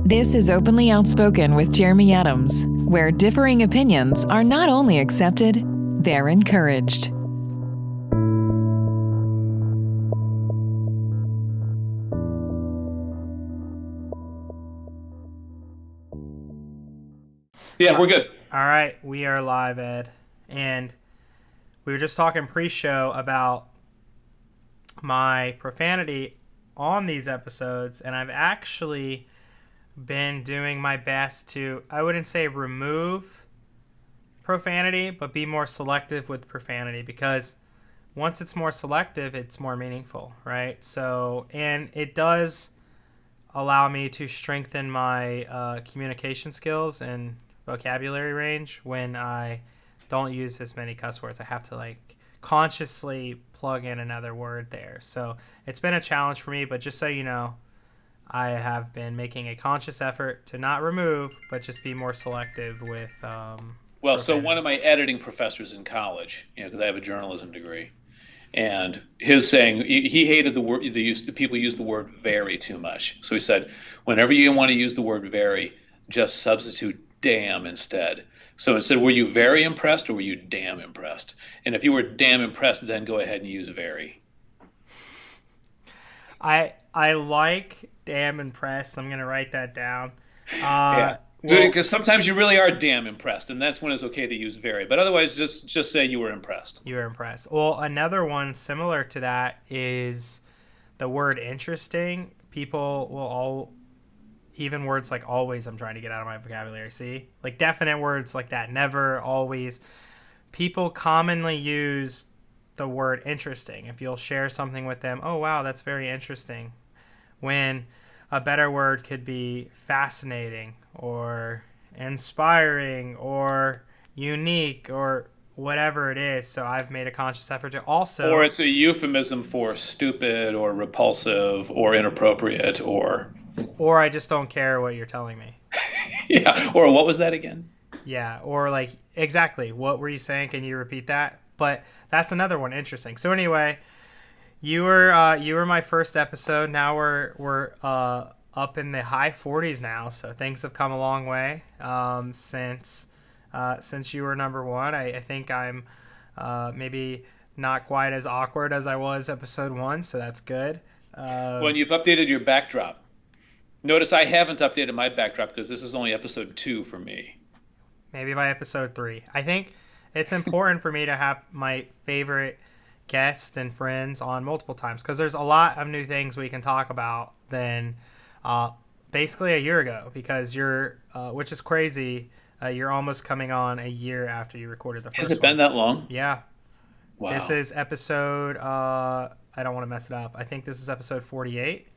This is Openly Outspoken with Jeremy Adams, where differing opinions are not only accepted, they're encouraged. Yeah, we're good. All right, we are live, Ed. And we were just talking pre-show about my profanity on these episodes, and I've actually been doing my best to, I wouldn't say remove profanity, but be more selective with profanity, because once it's more selective, it's more meaningful, right? So, and it does allow me to strengthen my communication skills and vocabulary range when I don't use as many cuss words. I have to consciously plug in another word there. So it's been a challenge for me, but just so you know, I have been making a conscious effort to not remove, but just be more selective with. So one of my editing professors in college, because I have a journalism degree, and his saying, he hated the people use the word very too much. So he said, whenever you want to use the word very, just substitute damn instead. So instead, were you very impressed or were you damn impressed? And if you were damn impressed, then go ahead and use very. I like damn impressed. I'm going to write that down. Yeah. Because sometimes you really are damn impressed, and that's when it's okay to use very. But otherwise, just say you were impressed. You were impressed. Well, another one similar to that is the word interesting. People will even words like always, I'm trying to get out of my vocabulary. See? Like definite words like that. Never, always. People commonly use the word interesting. If you'll share something with them, oh, wow, that's very interesting. When a better word could be fascinating or inspiring or unique or whatever it is. So I've made a conscious effort to also... Or it's a euphemism for stupid or repulsive or inappropriate or... Or I just don't care what you're telling me. Yeah. Or what was that again? Yeah. Or exactly. What were you saying? Can you repeat that? But that's another one. Interesting. So anyway, you were my first episode. Now we're up in the high 40s now. So things have come a long way since you were number one. I think I'm maybe not quite as awkward as I was episode one. So that's good. When you've updated your backdrop. Notice I haven't updated my backdrop because this is only episode 2 for me. Maybe by episode 3. I think it's important for me to have my favorite guests and friends on multiple times because there's a lot of new things we can talk about than basically a year ago because which is crazy, you're almost coming on a year after you recorded the first one. Has it been that long? Yeah. Wow. This is episode, I don't want to mess it up. I think this is episode 48.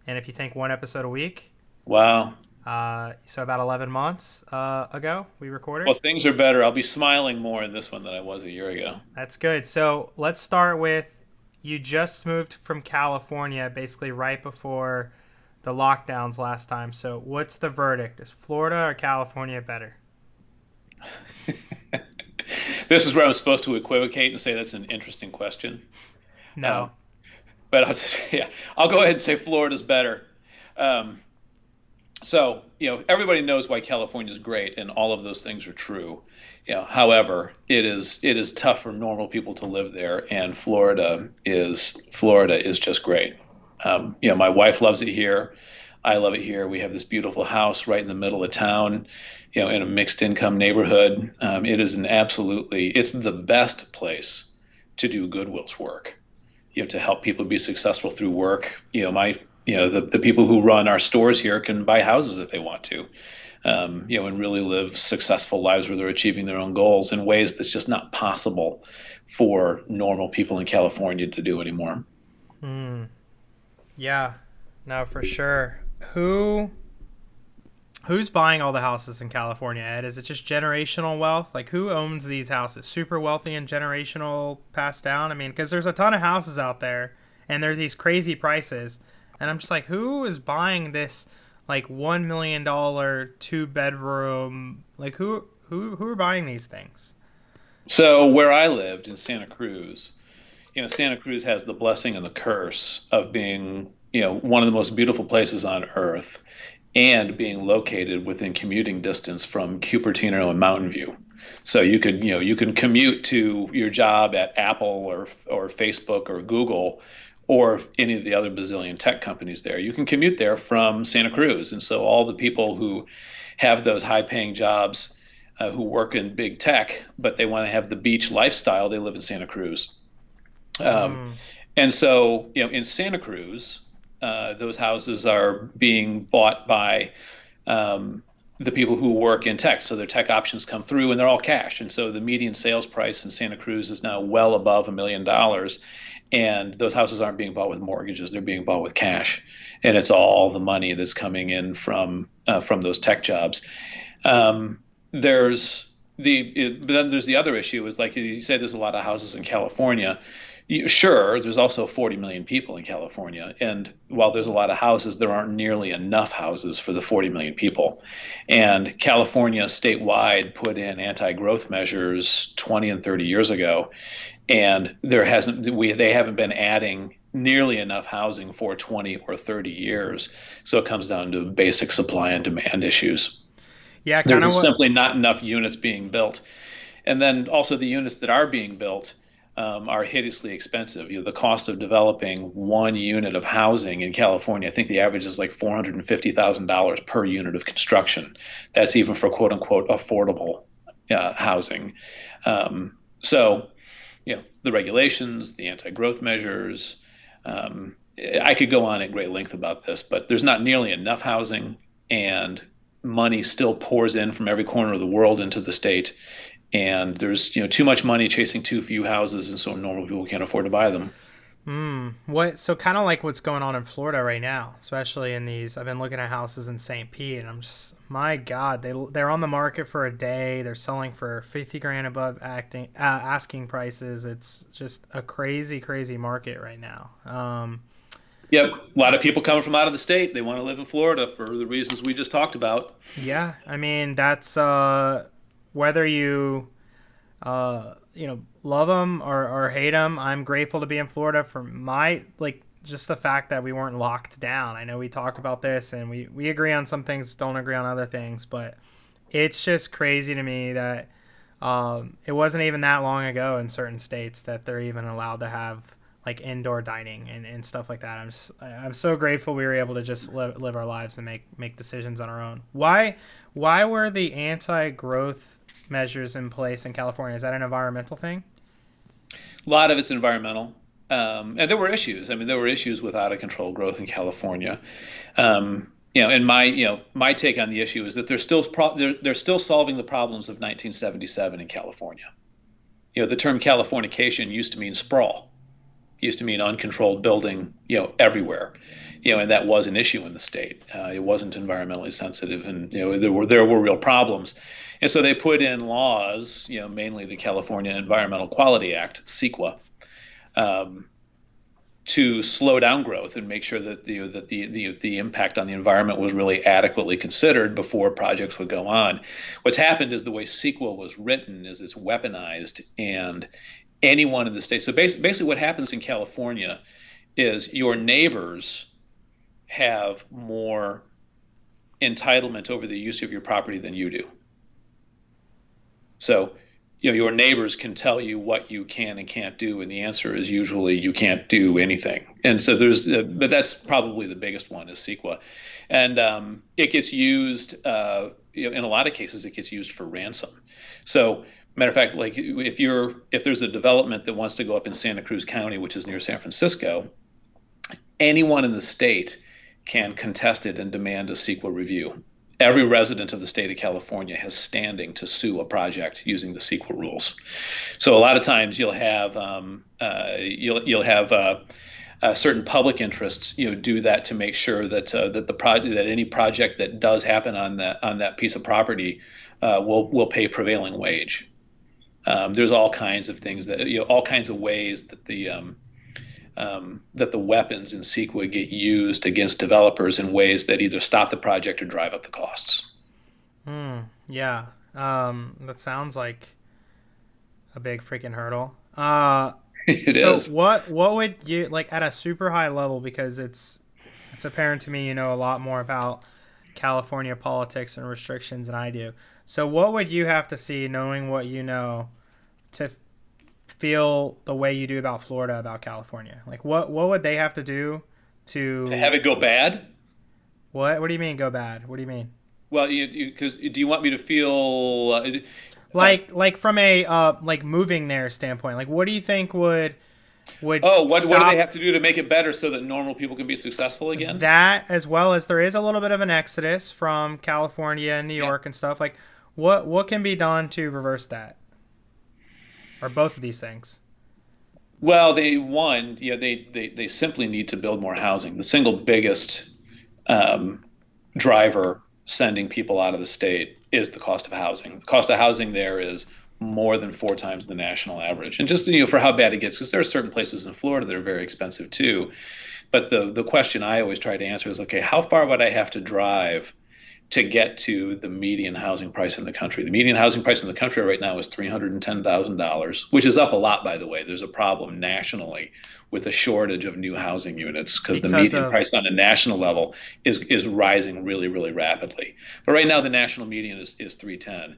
And if you think one episode a week. Wow. So about 11 months ago, we recorded. Well, things are better. I'll be smiling more in this one than I was a year ago. That's good. So let's start with, you just moved from California basically right before the lockdowns last time. So what's the verdict? Is Florida or California better? This is where I'm supposed to equivocate and say that's an interesting question. No. But I'll go ahead and say Florida's better. So, everybody knows why California is great, and all of those things are true. However, it is tough for normal people to live there, and Florida is just great. My wife loves it here. I love it here. We have this beautiful house right in the middle of town, in a mixed income neighborhood. It's the best place to do Goodwill's work. To help people be successful through work. The people who run our stores here can buy houses if they want to, and really live successful lives where they're achieving their own goals in ways that's just not possible for normal people in California to do anymore. Yeah, no, for sure. Who's buying all the houses in California, Ed? Is it just generational wealth? Like, who owns these houses? Super wealthy and generational passed down? I mean, because there's a ton of houses out there, and there's these crazy prices. And I'm just like, who is buying this, $1 million, 2-bedroom? Who are buying these things? So where I lived in Santa Cruz, Santa Cruz has the blessing and the curse of being, one of the most beautiful places on earth. and being located within commuting distance from Cupertino and Mountain View. So you can commute to your job at Apple or Facebook or Google or any of the other bazillion tech companies there. You can commute there from Santa Cruz. And so all the people who have those high paying jobs, who work in big tech, but they want to have the beach lifestyle, they live in Santa Cruz. And so, in Santa Cruz, those houses are being bought by the people who work in tech. So their tech options come through and they're all cash. And so the median sales price in Santa Cruz is now well above $1 million. And those houses aren't being bought with mortgages; they're being bought with cash, and it's all the money that's coming in from those tech jobs. But then there's the other issue is, like you say, there's a lot of houses in California. Sure, there's also 40 million people in California, and while there's a lot of houses, there aren't nearly enough houses for the 40 million people. And California statewide put in anti-growth measures 20 and 30 years ago, and they haven't been adding nearly enough housing for 20 or 30 years. So it comes down to basic supply and demand issues. Yeah, there's simply not enough units being built, and then also the units that are being built are hideously expensive. The cost of developing one unit of housing in California, I think the average is like $450,000 per unit of construction. That's even for quote unquote affordable housing. So, the regulations, the anti-growth measures, I could go on at great length about this, but there's not nearly enough housing, and money still pours in from every corner of the world into the state. And there's too much money chasing too few houses, and so normal people can't afford to buy them. So kind of like what's going on in Florida right now, especially in these. I've been looking at houses in St. Pete, and I'm just, my God, they're on the market for a day. They're selling for $50,000 above asking prices. It's just a crazy, crazy market right now. Yep, a lot of people coming from out of the state. They want to live in Florida for the reasons we just talked about. Yeah, I mean that's. Whether you, love them or hate them, I'm grateful to be in Florida for just the fact that we weren't locked down. I know we talk about this and we agree on some things, don't agree on other things, but it's just crazy to me that it wasn't even that long ago in certain states that they're even allowed to have like indoor dining and stuff like that. I'm so grateful we were able to just live our lives and make decisions on our own. Why were the anti-growth measures in place in California? Is that an environmental thing? A lot of it's environmental. And there were issues. I mean, there were issues with out of control growth in California. And my take on the issue is that they're still solving the problems of 1977 in California. The term Californication used to mean sprawl. It used to mean uncontrolled building, everywhere. And that was an issue in the state. It wasn't environmentally sensitive, and there were real problems. And so they put in laws, mainly the California Environmental Quality Act, CEQA, to slow down growth and make sure that the impact on the environment was really adequately considered before projects would go on. What's happened is the way CEQA was written is it's weaponized, and anyone in the state. So basically what happens in California is your neighbors have more entitlement over the use of your property than you do. So, your neighbors can tell you what you can and can't do, and the answer is usually you can't do anything. And so but that's probably the biggest one is CEQA, and it gets used. In a lot of cases, it gets used for ransom. So, matter of fact, like if there's a development that wants to go up in Santa Cruz County, which is near San Francisco, anyone in the state can contest it and demand a CEQA review. Every resident of the state of California has standing to sue a project using the CEQA rules. So a lot of times you'll have certain public interests do that to make sure that that any project that does happen on that piece of property will pay prevailing wage. There's all kinds of things all kinds of ways that the weapons in CEQA get used against developers in ways that either stop the project or drive up the costs. Yeah. That sounds like a big freaking hurdle. It is. So what would you like at a super high level, because it's apparent to me a lot more about California politics and restrictions than I do. So what would you have to see, knowing what you know, to feel the way you do about Florida, about California? Like what would they have to do to Have it go bad? What do you mean go bad? What do you mean? Well, because do you want me to feel Like from a like moving there standpoint, like what do you think would what do stop they have to do to make it better so that normal people can be successful again? that, as well as there is a little bit of an exodus from California and New York and stuff? Like what can be done to reverse that, or both of these things? Well, they simply need to build more housing. The single biggest driver sending people out of the state is the cost of housing. The cost of housing there is more than 4 times the national average. And just for how bad it gets, because there are certain places in Florida that are very expensive too. But the question I always try to answer is, okay, how far would I have to drive to get to the median housing price in the country? The median housing price in the country right now is $310,000, which is up a lot, by the way. There's a problem nationally with a shortage of new housing units because the median price on a national level is rising really, really rapidly. But right now the national median is 310.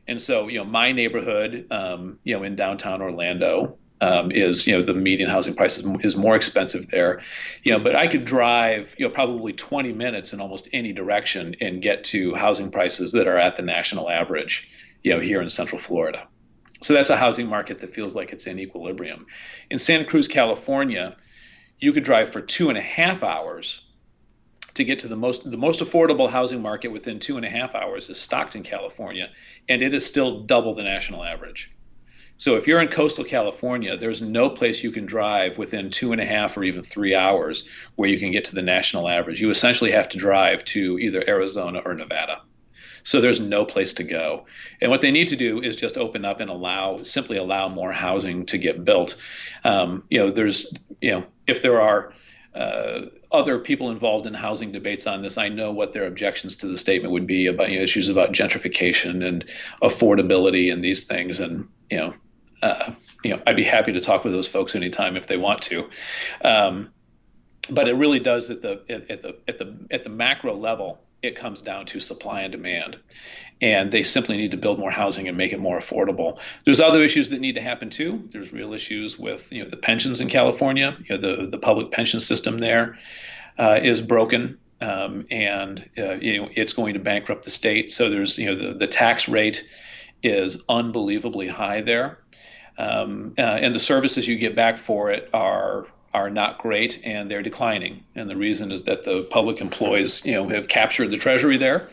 And so, my neighborhood, in downtown Orlando, is, the median housing price is more expensive there, but I could drive, probably 20 minutes in almost any direction and get to housing prices that are at the national average, here in Central Florida. So that's a housing market that feels like it's in equilibrium. In Santa Cruz, California, you could drive for 2.5 hours to get to the most affordable housing market. Within 2.5 hours is Stockton, California, and it is still double the national average. So if you're in coastal California, there's no place you can drive within 2.5 or even 3 hours where you can get to the national average. You essentially have to drive to either Arizona or Nevada. So there's no place to go. And what they need to do is just open up and simply allow more housing to get built. If there are other people involved in housing debates on this, I know what their objections to the statement would be about issues about gentrification and affordability and these things. And I'd be happy to talk with those folks anytime if they want to. But it really does at the macro level. It comes down to supply and demand, and they simply need to build more housing and make it more affordable. There's other issues that need to happen too. There's real issues with the pensions in California. The public pension system there is broken, and it's going to bankrupt the state. So there's the tax rate is unbelievably high there, and the services you get back for it are not great, and they're declining. And the reason is that the public employees, have captured the treasury there,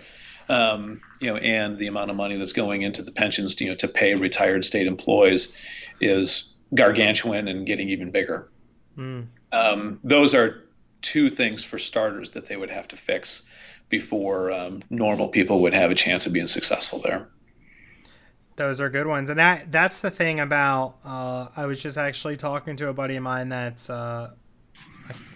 and the amount of money that's going into the pensions, to pay retired state employees is gargantuan and getting even bigger. Those are 2 things for starters that they would have to fix before normal people would have a chance of being successful there. Those are good ones. And that's the thing about, I was just actually talking to a buddy of mine that's a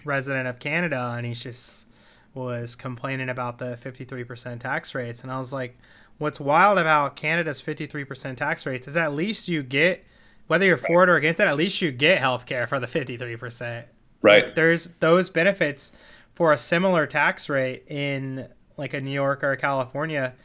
resident of Canada, and he just was complaining about the 53% tax rates. And I was like, what's wild about Canada's 53% tax rates is at least you get, whether you're for it or against it, at least you get healthcare for the 53%. Right. Like, there's those benefits for a similar tax rate in like a New York or a California.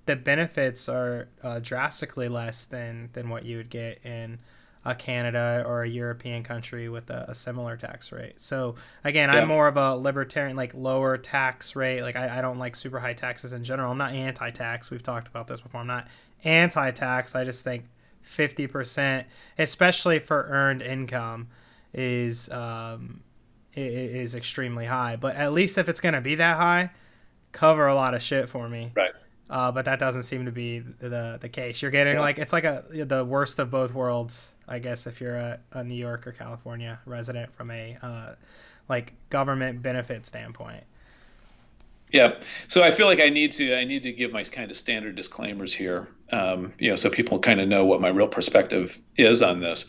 The benefits are drastically less than what you would get in a Canada or a European country with a similar tax rate. So again, I'm more of a libertarian, like lower tax rate. Like I don't like super high taxes in general. I'm not anti-tax. We've talked about this before. I'm not anti-tax. I just think 50%, especially for earned income, is extremely high. But at least if it's going to be that high, cover a lot of shit for me. Right. But that doesn't seem to be the case. You're getting like, it's like the worst of both worlds, I guess, if you're a New York or California resident from a like government benefit standpoint. Yeah. So I feel like I need to give my kind of standard disclaimers here, so people kind of know what my real perspective is on this.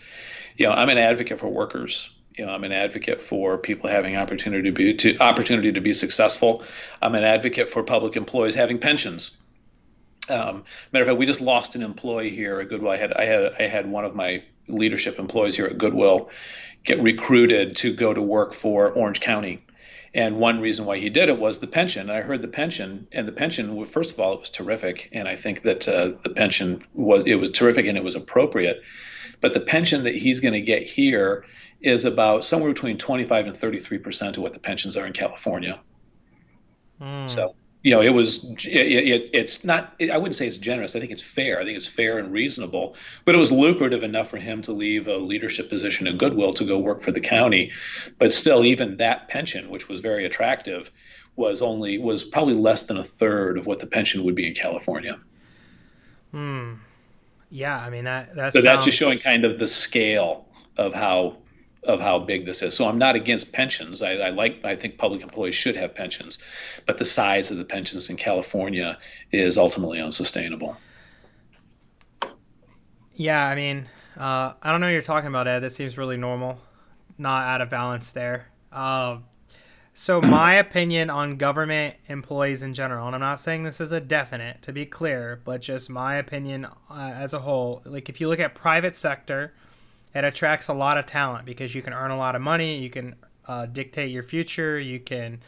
I'm an advocate for workers. I'm an advocate for people having opportunity to be successful. I'm an advocate for public employees having pensions. Matter of fact, we just lost an employee here at Goodwill. I had one of my leadership employees here at Goodwill get recruited to go to work for Orange County, And one reason why he did it was the pension. I heard the pension, and the pension, first of all, it was terrific, and I think that the pension was terrific and it was appropriate. But the pension that he's going to get here is about somewhere between 25 and 33% of what the pensions are in California. So, it's not, I wouldn't say it's generous. I think it's fair. I think it's fair and reasonable, but it was lucrative enough for him to leave a leadership position at Goodwill to go work for the county. But still, even that pension, which was very attractive, was probably less than a third of what the pension would be in California. Yeah, I mean that So sounds... that's just showing kind of the scale of how big this is. So I'm not against pensions. I think public employees should have pensions, but the size of the pensions in California is ultimately unsustainable. Yeah, I mean, I don't know what you're talking about, Ed. This seems really normal, not out of balance there. So my opinion on government employees in general, and I'm not saying this is a definite, to be clear, but just my opinion as a whole. Like if you look at private sector, it attracts a lot of talent because you can earn a lot of money, you can dictate your future, you can,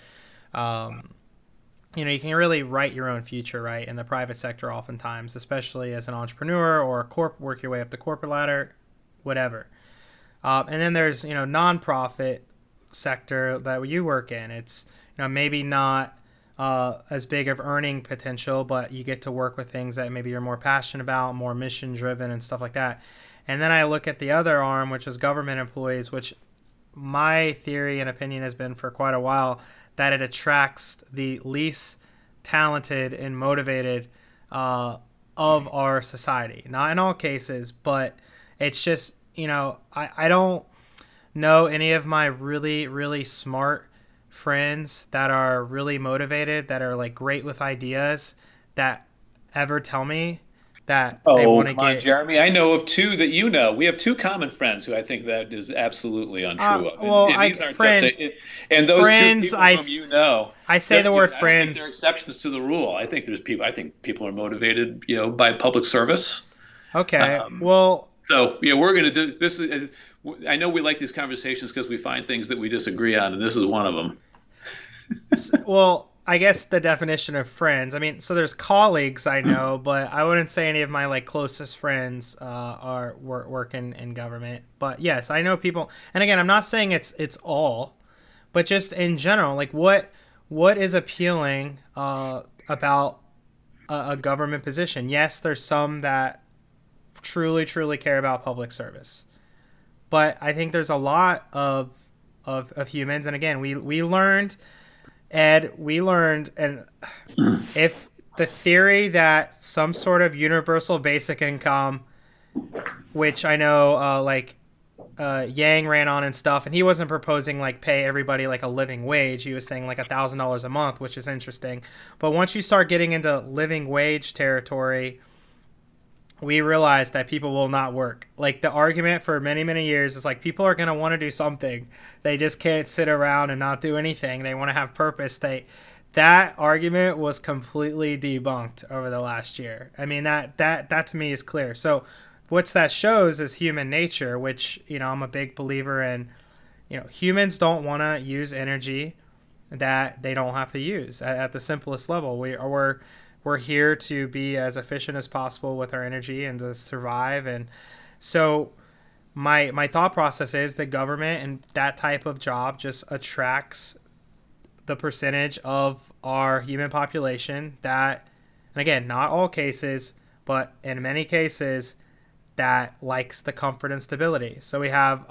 you can really write your own future, right? In the private sector, oftentimes, especially as an entrepreneur or work your way up the corporate ladder, whatever. And then there's nonprofit sector that you work in. It's maybe not as big of earning potential, but you get to work with things that maybe you're more passionate about, more mission driven and stuff like that. And then I look at the other arm, which is government employees, which my theory and opinion has been for quite a while that it attracts the least talented and motivated of our society. Not in all cases, but it's just, I don't know any of my really, really smart friends that are really motivated, that are like great with ideas, that ever tell me that they want to get... Jeremy, I know of two that you know. We have two common friends who I think that is absolutely untrue of. Well, and those friends, two people whom you know, I say the word friends. I don't think they're exceptions to the rule. I think people are motivated, by public service. Okay. Well, so we're going to do this. I know we like these conversations because we find things that we disagree on, and this is one of them. Well, I guess the definition of friends, I mean, so there's colleagues I know, but I wouldn't say any of my closest friends are working in government. But yes, I know people. And again, I'm not saying it's all, but just in general, what is appealing about a government position? Yes, there's some that truly, truly care about public service. But I think there's a lot of humans. And again, we learned... Ed, and if the theory that some sort of universal basic income, which I know Yang ran on and stuff, and he wasn't proposing pay everybody a living wage. He was saying $1,000 a month, which is interesting. But once you start getting into living wage territory, we realize that people will not work. The argument for many, many years is people are going to want to do something. They just can't sit around and not do anything. They want to have purpose. That argument was completely debunked over the last year. I mean, that to me is clear. So what that shows is human nature, which, I'm a big believer in. Humans don't want to use energy that they don't have to use at the simplest level. We're here to be as efficient as possible with our energy and to survive. And so my thought process is the government and that type of job just attracts the percentage of our human population that, and again, not all cases, but in many cases, that likes the comfort and stability. So we have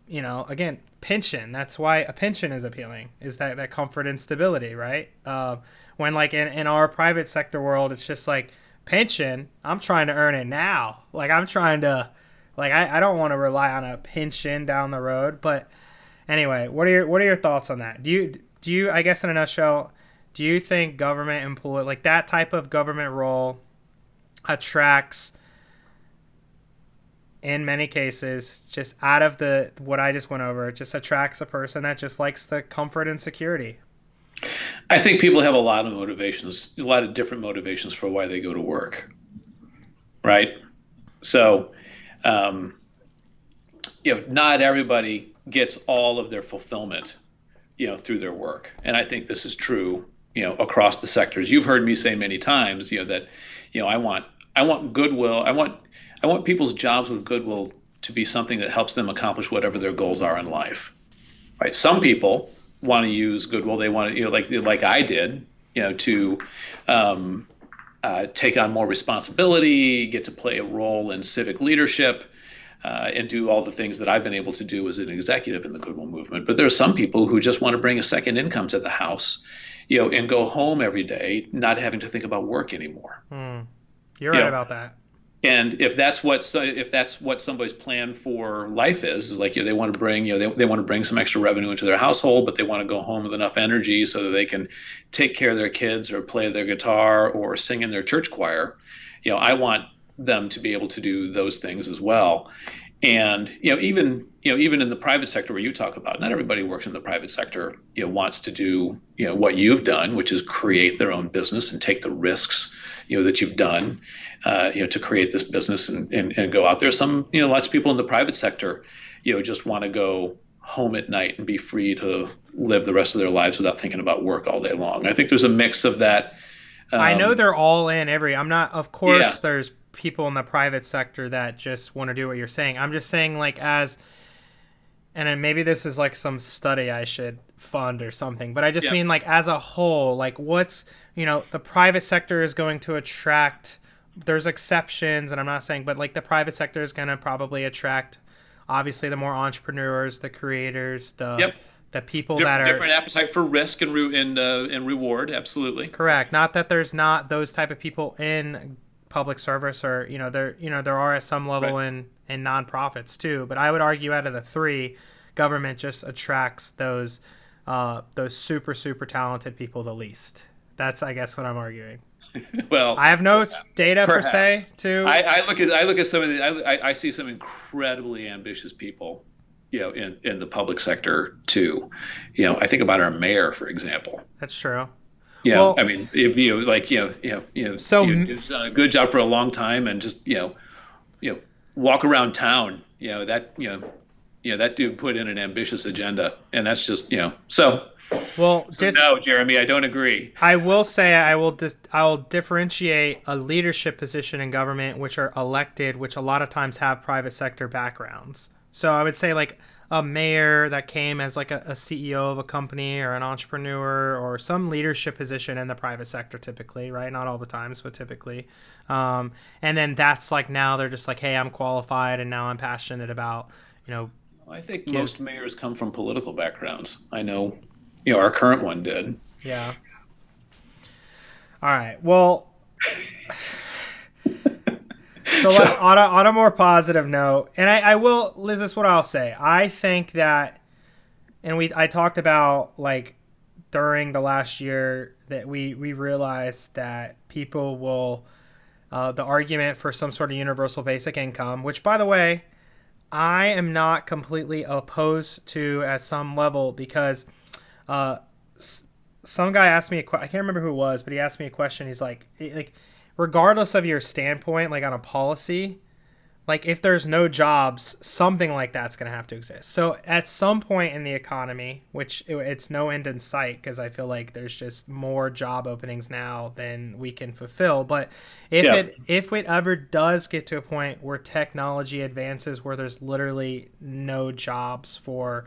again, pension. That's why a pension is appealing, is that comfort and stability, right? When in our private sector world, it's just pension, I'm trying to earn it now. I'm trying to, I don't want to rely on a pension down the road. But anyway, what are your thoughts on that? Do you, I guess in a nutshell, do you think government employee, that type of government role attracts, in many cases, just out of what I just went over, it just attracts a person that just likes the comfort and security? I think people have a lot of motivations, a lot of different motivations for why they go to work, right? So, not everybody gets all of their fulfillment, through their work. And I think this is true, across the sectors. You've heard me say many times, that, I want Goodwill. I want people's jobs with Goodwill to be something that helps them accomplish whatever their goals are in life. Right? Some people want to use Goodwill. They want to, like I did, to take on more responsibility, get to play a role in civic leadership, and do all the things that I've been able to do as an executive in the Goodwill movement. But there are some people who just want to bring a second income to the house, and go home every day not having to think about work anymore. You're right about that. And if that's what somebody's plan for life is like, they want to bring, they want to bring some extra revenue into their household, but they want to go home with enough energy so that they can take care of their kids or play their guitar or sing in their church choir. I want them to be able to do those things as well. And even in the private sector where you talk about, not everybody who works in the private sector wants to do what you've done, which is create their own business and take the risks that you've done to create this business and go out there. Some lots of people in the private sector just want to go home at night and be free to live the rest of their lives without thinking about work all day long. I think there's a mix of that. I know they're all in I'm not, of course, there's people in the private sector that just want to do what you're saying. I'm just saying, like, and then maybe this is like some study I should fund or something, but I just mean, like, as a whole, like, what's, the private sector is going to attract, there's exceptions, and I'm not saying, but like the private sector is going to probably attract, obviously, the more entrepreneurs, the creators, the people that are different appetite for risk and reward. Absolutely correct. Not that there's not those type of people in public service, or there are at some level in nonprofits too. But I would argue out of the three, government just attracts those super talented people the least. That's, I guess, what I'm arguing. Well, I have no data perhaps. Per se too. I look at some of I see some incredibly ambitious people, in the public sector too. I think about our mayor, for example. That's true. Well, I mean, so you've done a good job for a long time, and just walk around town. That dude put in an ambitious agenda, and that's just so. Well, no, Jeremy, I don't agree. I will say I'll differentiate a leadership position in government, which are elected, which a lot of times have private sector backgrounds. So I would say, like, a mayor that came as like a CEO of a company, or an entrepreneur, or some leadership position in the private sector, typically, right? Not all the times, but typically. And then that's like, now they're just like, hey, I'm qualified, and now I'm passionate about, I think most mayors come from political backgrounds. I know, our current one did. Yeah. All right. Well, so on a more positive note, and I will, Liz, this is what I'll say. I think that, and I talked about, like, during the last year, that we realized that people will, the argument for some sort of universal basic income, which, by the way, I am not completely opposed to at some level, because some guy asked me I can't remember who it was, but he asked me a question. He's like, regardless of your standpoint, like, on a policy, like, if there's no jobs, something like that's going to have to exist. So at some point in the economy, which it's no end in sight, because I feel like there's just more job openings now than we can fulfill. But if it ever does get to a point where technology advances, where there's literally no jobs for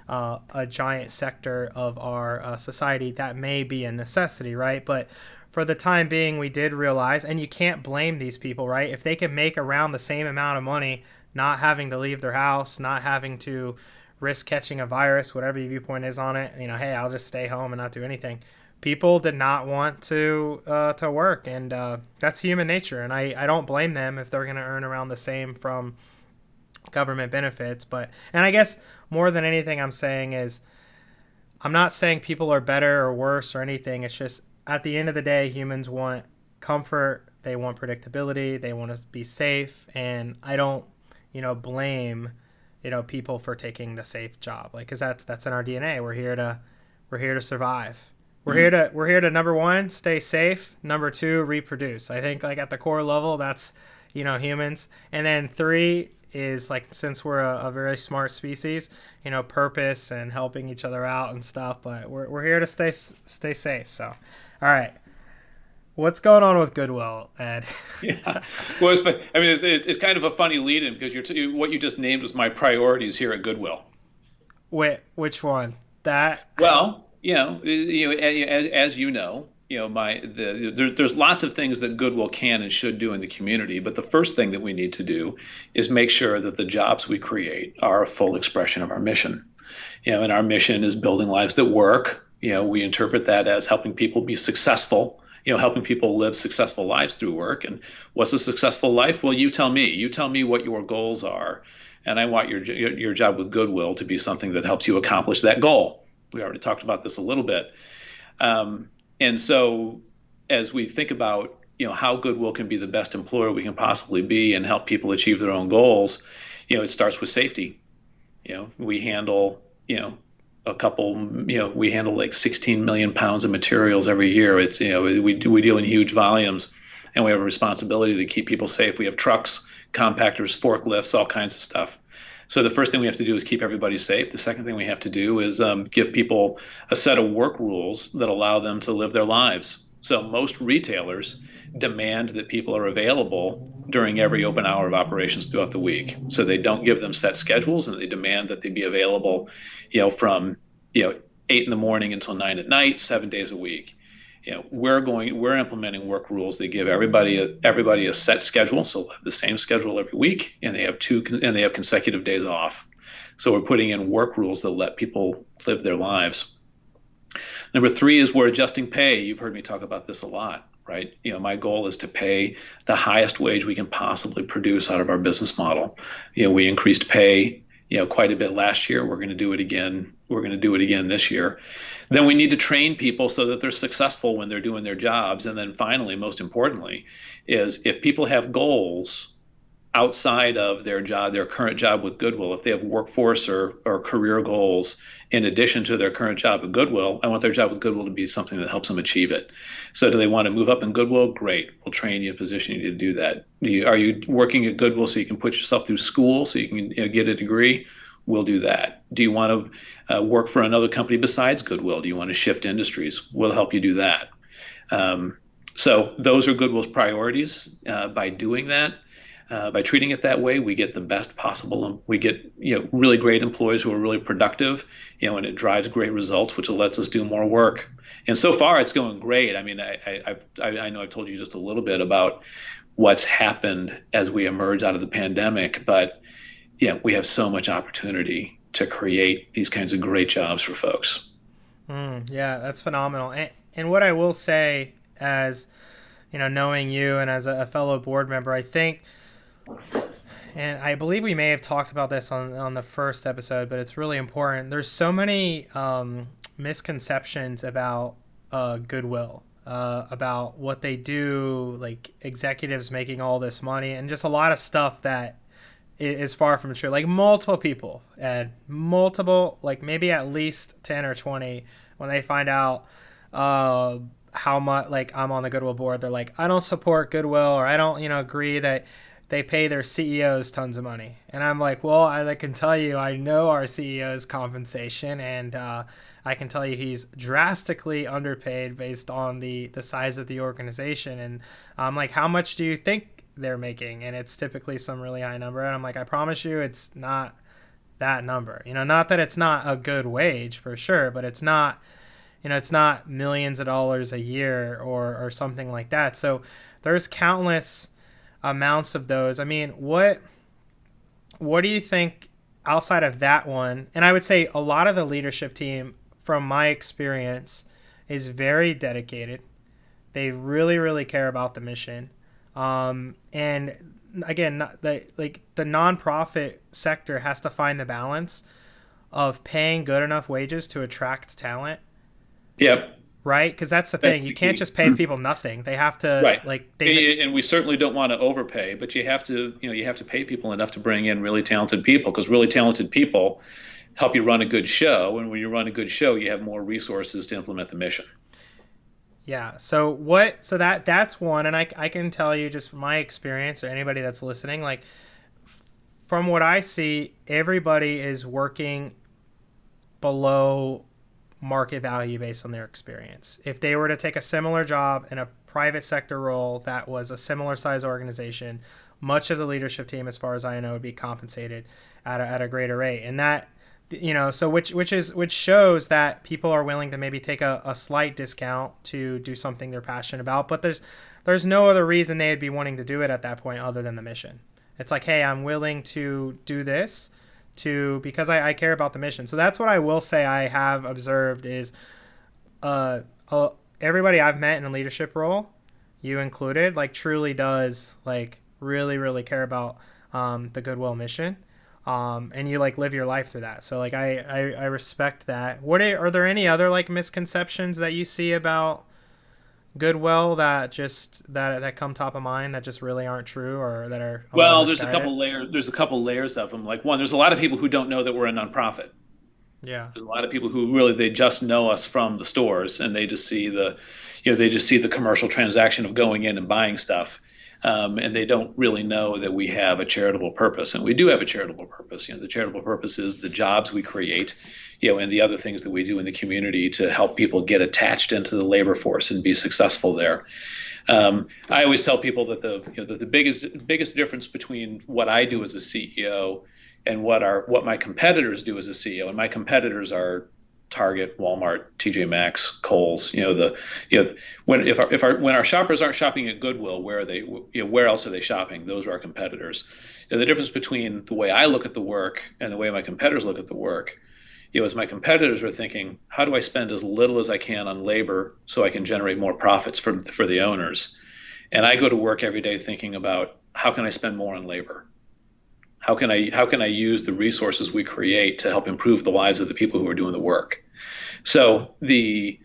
a giant sector of our society, that may be a necessity, right? But for the time being, we did realize, and you can't blame these people, right? If they can make around the same amount of money, not having to leave their house, not having to risk catching a virus, whatever your viewpoint is on it, hey, I'll just stay home and not do anything. People did not want to work, and that's human nature, and I don't blame them if they're going to earn around the same from government benefits. And I guess more than anything I'm saying is, I'm not saying people are better or worse or anything. It's just, at the end of the day, humans want comfort, they want predictability, they want to be safe, and I don't, blame, people for taking the safe job, like, because that's in our DNA. We're here to survive. We're here to number one, stay safe. Number two, reproduce. I think, like, at the core level, that's humans. And then three, is like, since we're a very smart species, purpose and helping each other out and stuff, but we're here to stay safe. So, all right. What's going on with Goodwill, Ed? Yeah. Well, it's kind of a funny lead-in because what you just named was my priorities here at Goodwill. Wait, which one? That? Well, as you know, there's lots of things that Goodwill can and should do in the community, but the first thing that we need to do is make sure that the jobs we create are a full expression of our mission. And our mission is building lives that work. We interpret that as helping people be successful. Helping people live successful lives through work. And what's a successful life? Well, you tell me. You tell me what your goals are, and I want your job with Goodwill to be something that helps you accomplish that goal. We already talked about this a little bit. And so as we think about, how Goodwill can be the best employer we can possibly be and help people achieve their own goals, it starts with safety. We handle, we handle like 16 million pounds of materials every year. It's, we deal in huge volumes, and we have a responsibility to keep people safe. We have trucks, compactors, forklifts, all kinds of stuff. So the first thing we have to do is keep everybody safe. The second thing we have to do is give people a set of work rules that allow them to live their lives. So most retailers demand that people are available during every open hour of operations throughout the week. So they don't give them set schedules, and they demand that they be available, from 8 in the morning until 9 at night, 7 days a week. We're implementing work rules that give everybody a set schedule, so they'll have the same schedule every week, and they have consecutive days off. So we're putting in work rules that let people live their lives. Number 3 is we're adjusting pay. You've heard me talk about this a lot, right? My goal is to pay the highest wage we can possibly produce out of our business model. We increased pay, quite a bit last year. We're going to do it again. We're going to do it again this year. Then we need to train people so that they're successful when they're doing their jobs. And then finally, most importantly, is if people have goals outside of their job, their current job with Goodwill, if they have workforce or career goals in addition to their current job at Goodwill, I want their job with Goodwill to be something that helps them achieve it. So do they want to move up in Goodwill? Great. We'll train you, position you to do that. Are you working at Goodwill so you can put yourself through school so you can get a degree? We'll do that. Do you want to work for another company besides Goodwill? Do you want to shift industries? We'll help you do that. So those are Goodwill's priorities. By doing that, by treating it that way, we get the best possible. We get really great employees who are really productive, and it drives great results, which lets us do more work. And so far, it's going great. I mean, I know I've told you just a little bit about what's happened as we emerge out of the pandemic, but we have so much opportunity to create these kinds of great jobs for folks. Yeah, that's phenomenal. And what I will say, as knowing you and as a fellow board member, I think, and I believe we may have talked about this on the first episode, but it's really important. There's so many misconceptions about Goodwill, about what they do, like executives making all this money, and just a lot of stuff that is far from true. Like multiple people, and like maybe at least 10 or 20, when they find out how much, like, I'm on the Goodwill board, they're like, I don't support Goodwill, or I don't agree that they pay their CEOs tons of money. And I'm like, well, I can tell you, I know our CEO's compensation, and I can tell you he's drastically underpaid based on the size of the organization. And I'm like, how much do you think they're making? And it's typically some really high number. And I'm like, I promise you, it's not that number. Not that it's not a good wage for sure, but it's not, it's not millions of dollars a year or something like that. So there's countless amounts of those. I mean, what do you think outside of that one? And I would say a lot of the leadership team, from my experience, is very dedicated. They really, really care about the mission. And again, the nonprofit sector has to find the balance of paying good enough wages to attract talent. Yep. Right? Because that's the thing. You can't just pay people nothing. They have to, right. And we certainly don't want to overpay, but you have to pay people enough to bring in really talented people, because really talented people help you run a good show. And when you run a good show, you have more resources to implement the mission. Yeah. So that's one. And I can tell you, just from my experience, or anybody that's listening, like, from what I see, everybody is working below market value based on their experience. If they were to take a similar job in a private sector role that was a similar size organization, much of the leadership team, as far as I know, would be compensated at a greater rate. And that, so which shows that people are willing to maybe take a slight discount to do something they're passionate about. But there's no other reason they'd be wanting to do it at that point other than the mission. It's like, hey, I'm willing to do this because I care about the mission. So that's what I will say I have observed is everybody I've met in a leadership role, you included, like truly does like really, really care about the Goodwill mission. And you like live your life through that. So like I respect that. Are there any other like misconceptions that you see about Goodwill that come top of mind that just really aren't true or that are there's a couple layers. There's a couple layers of them. Like one, there's a lot of people who don't know that we're a nonprofit. Yeah. There's a lot of people who really they just know us from the stores and they just see the commercial transaction of going in and buying stuff. And they don't really know that we have a charitable purpose, and we do have a charitable purpose. The charitable purpose is the jobs we create, and the other things that we do in the community to help people get attached into the labor force and be successful there. I always tell people that the biggest difference between what I do as a CEO and what my competitors do as a CEO, and my competitors are Target, Walmart, TJ Maxx, Kohl's. When our shoppers aren't shopping at Goodwill, where are they? Where else are they shopping? Those are our competitors. The difference between the way I look at the work and the way my competitors look at the work, is my competitors are thinking, how do I spend as little as I can on labor so I can generate more profits for the owners? And I go to work every day thinking about how can I spend more on labor? How can I use the resources we create to help improve the lives of the people who are doing the work? So the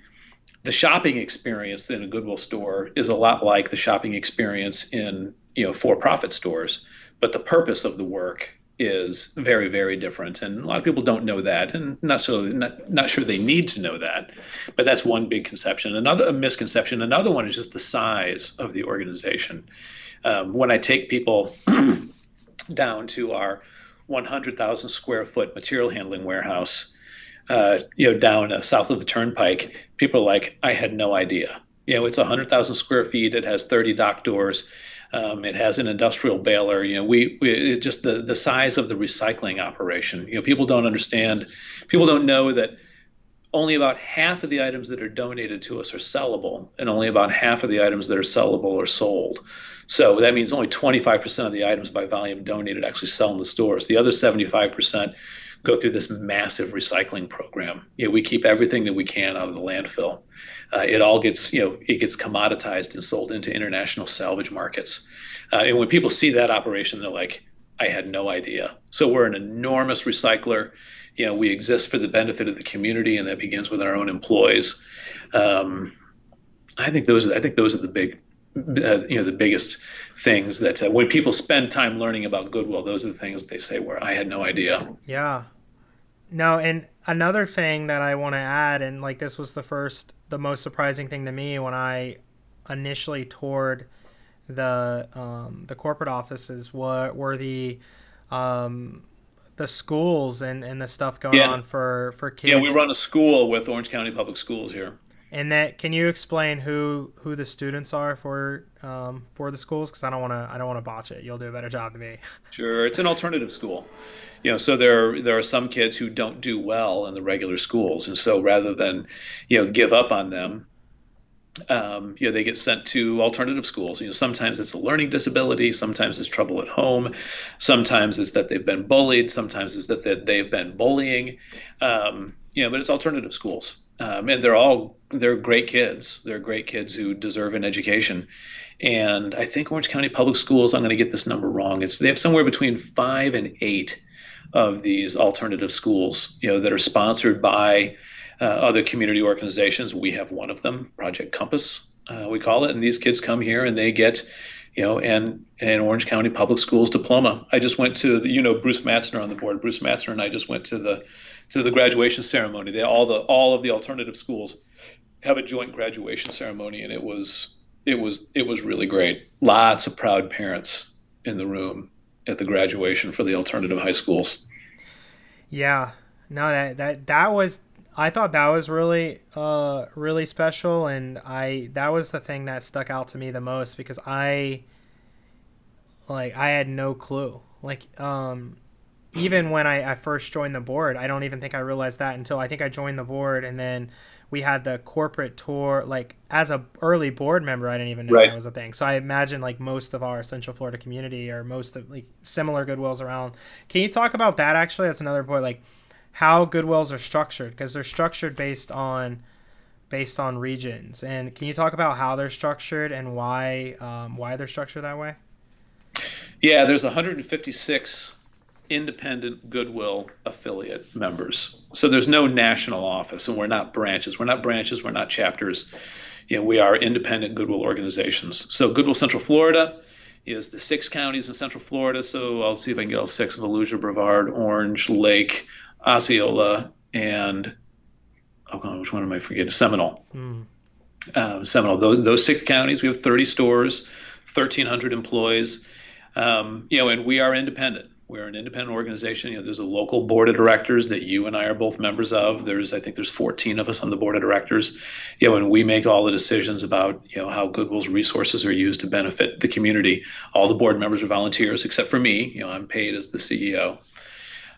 shopping experience in a Goodwill store is a lot like the shopping experience in for-profit stores, but the purpose of the work is very, very different, and a lot of people don't know that, and not sure they need to know that. But that's one big conception. Another misconception. Another one is just the size of the organization. When I take people down to our 100,000 square foot material handling warehouse, down south of the Turnpike, people are like, I had no idea. It's 100,000 square feet. It has 30 dock doors. It has an industrial baler. Just the size of the recycling operation. People don't understand. People don't know that only about half of the items that are donated to us are sellable, and only about half of the items that are sellable are sold. So that means only 25% of the items by volume donated actually sell in the stores. The other 75% go through this massive recycling program. We keep everything that we can out of the landfill. It all gets, it gets commoditized and sold into international salvage markets. And when people see that operation, they're like, I had no idea. So we're an enormous recycler. We exist for the benefit of the community, and that begins with our own employees. I think those are the big, the biggest things that when people spend time learning about Goodwill, those are the things they say where I had no idea. Yeah. No, and another thing that I want to add, and like this was the most surprising thing to me when I initially toured the corporate offices, were the schools and the stuff going on for kids. Yeah, we run a school with Orange County Public Schools here. And that, can you explain who the students are for the schools? Because I don't want to botch it. You'll do a better job than me. Sure, it's an alternative school. So there are some kids who don't do well in the regular schools, and so rather than give up on them, they get sent to alternative schools. Sometimes it's a learning disability, sometimes it's trouble at home, sometimes it's that they've been bullied, sometimes it's that they've been bullying. But it's alternative schools. And they're great kids. They're great kids who deserve an education. And I think Orange County Public Schools, I'm going to get this number wrong, they have somewhere between 5 and 8 of these alternative schools, that are sponsored by other community organizations. We have one of them, Project Compass, we call it. And these kids come here and they get, an Orange County Public Schools diploma. I just went to Bruce Matzner on the board. Bruce Matzner and I just went to the graduation ceremony. All of the alternative schools have a joint graduation ceremony, and it was really great. Lots of proud parents in the room. at the graduation for the alternative high schools. Yeah. No, that was, I thought that was really really special, and that was the thing that stuck out to me the most, because I had no clue. Even when I first joined the board, I don't even think I realized that until I think I joined the board, and then we had the corporate tour. Like, as a early board member, I didn't even know Right. that was a thing. So I imagine like most of our Central Florida community, or most of like similar Goodwills around. Can you talk about that? Actually, that's another point. Like, how Goodwills are structured, because they're structured based on regions. And can you talk about how they're structured and why they're structured that way? Yeah, there's 156 independent Goodwill affiliate members. So there's no national office, and we're not branches. We're not branches. We're not chapters. We are independent Goodwill organizations. So Goodwill Central Florida is the 6 counties in Central Florida. So I'll see if I can get all 6: Volusia, Brevard, Orange, Lake, Osceola, and which one am I forgetting? Seminole. Seminole. Those 6 counties. We have 30 stores, 1,300 employees. And we are independent. We're an independent organization. There's a local board of directors that you and I are both members of. I think there's 14 of us on the board of directors. And we make all the decisions about, how Goodwill's resources are used to benefit the community. All the board members are volunteers, except for me. I'm paid as the CEO.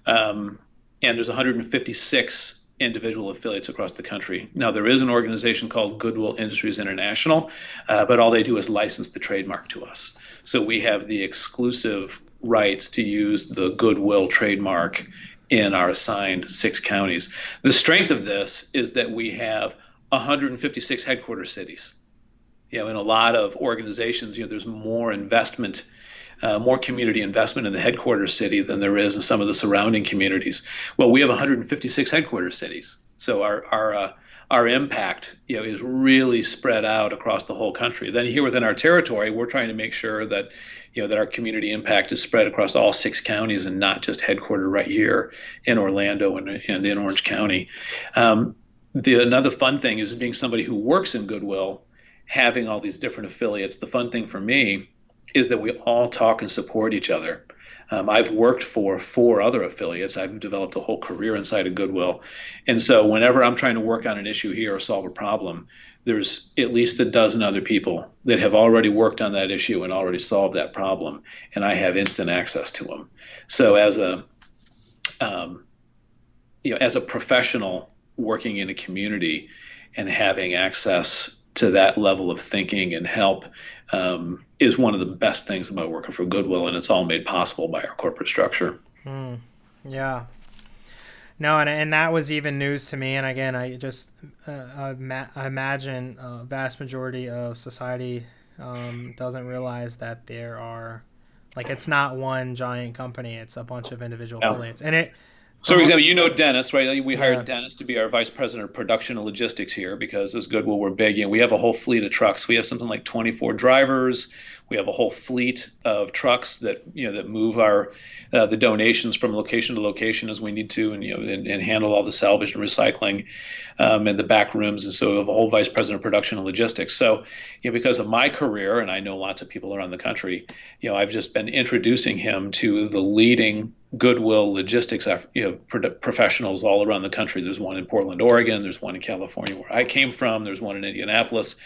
And there's 156 individual affiliates across the country. Now, there is an organization called Goodwill Industries International, but all they do is license the trademark to us. So we have the exclusive right to use the Goodwill trademark in our assigned 6 counties. The strength of this is that we have 156 headquarter cities. In a lot of organizations, there's more investment, more community investment in the headquarters city than there is in some of the surrounding communities. Well, we have 156 headquarters cities, so our impact, is really spread out across the whole country. Then here within our territory, we're trying to make sure that, that our community impact is spread across all 6 counties and not just headquartered right here in Orlando and in Orange County. Another fun thing is, being somebody who works in Goodwill, having all these different affiliates. The fun thing for me is that we all talk and support each other. I've worked for 4 other affiliates. I've developed a whole career inside of Goodwill. And so whenever I'm trying to work on an issue here or solve a problem, there's at least a dozen other people that have already worked on that issue and already solved that problem, and I have instant access to them. So as a professional working in a community and having access to that level of thinking and help is one of the best things about working for Goodwill, and it's all made possible by our corporate structure. Yeah. No, and that was even news to me. And again, I just I imagine a vast majority of society doesn't realize that there are, like, it's not one giant company; it's a bunch of individual affiliates. And so, for example, Dennis, right? We hired Dennis to be our vice president of production and logistics here, because as Goodwill, we're big. We have a whole fleet of trucks. We have something like 24 drivers. We have a whole fleet of trucks that that move the donations from location to location as we need to, and handle all the salvage and recycling and the back rooms. And so we have a whole vice president of production and logistics. So because of my career, and I know lots of people around the country, I've just been introducing him to the leading Goodwill logistics professionals all around the country. There's one in Portland, Oregon. There's one in California, where I came from. There's one in Indianapolis.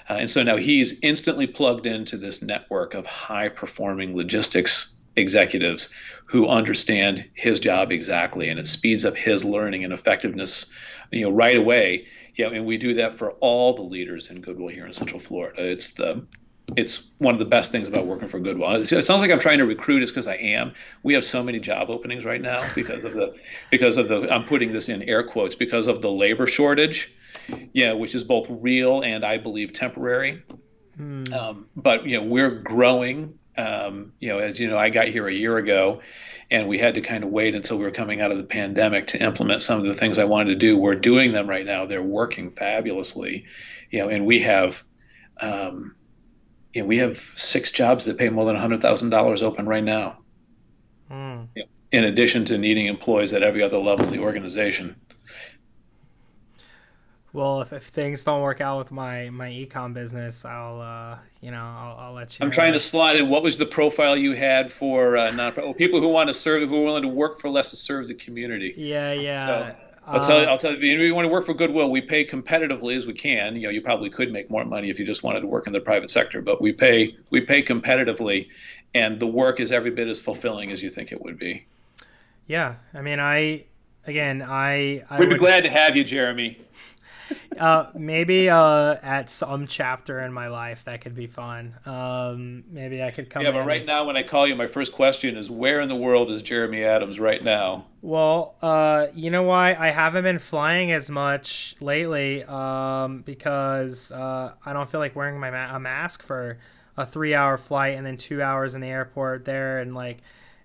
And so now he's instantly plugged into this network of high-performing logistics executives who understand his job exactly, and it speeds up his learning and effectiveness, right away. And we do that for all the leaders in Goodwill here in Central Florida. It's one of the best things about working for Goodwill. It sounds like I'm trying to recruit us, because I am. We have so many job openings right now because of the I'm putting this in air quotes, because of the labor shortage. Which is both real and, I believe, temporary. But we're growing. As you know, I got here a year ago, and we had to kind of wait until we were coming out of the pandemic to implement some of the things I wanted to do. We're doing them right now. They're working fabulously. And we have 6 jobs that pay more than $100,000 open right now. In addition to needing employees at every other level of the organization. Well, if things don't work out with my ecom business, I'll let you I'm know trying to that. slide in. What was the profile you had for people who want to serve, who are willing to work for less to serve the community? Yeah, So yeah. I'll tell you, if you want to work for Goodwill, we pay competitively as we can. You probably could make more money if you just wanted to work in the private sector, but we pay competitively, and the work is every bit as fulfilling as you think it would be. Yeah. I mean, I We'd be would glad to have you, Jeremy. maybe at some chapter in my life that could be fun. Maybe I could come Yeah, but in. right now, when I call you, my first question is, where in the world is Jeremy Adams right now? Well, you know why I haven't been flying as much lately? Because I don't feel like wearing a mask for a 3 hour flight and then 2 hours in the airport there, and like,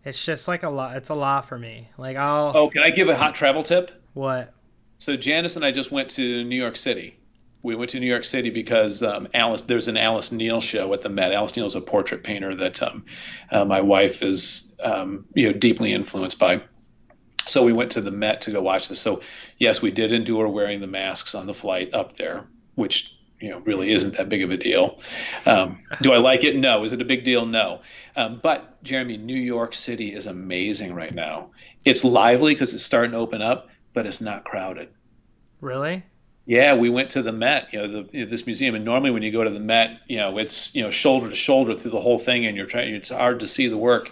it's just like a lot. It's a lot for me. Like I'll Oh, can I give a hot travel tip? what? So Janice and I just went to New York City. We went to New York City because there's an Alice Neal show at the Met. Alice Neal is a portrait painter that my wife is deeply influenced by. So we went to the Met to go watch this. So yes, we did endure wearing the masks on the flight up there, which really isn't that big of a deal. Do I like it? No. Is it a big deal? No. But Jeremy, New York City is amazing right now. It's lively because it's starting to open up, but it's not crowded. Really? Yeah, we went to the Met, this museum, and normally when you go to the Met, it's shoulder to shoulder through the whole thing, and it's hard to see the work,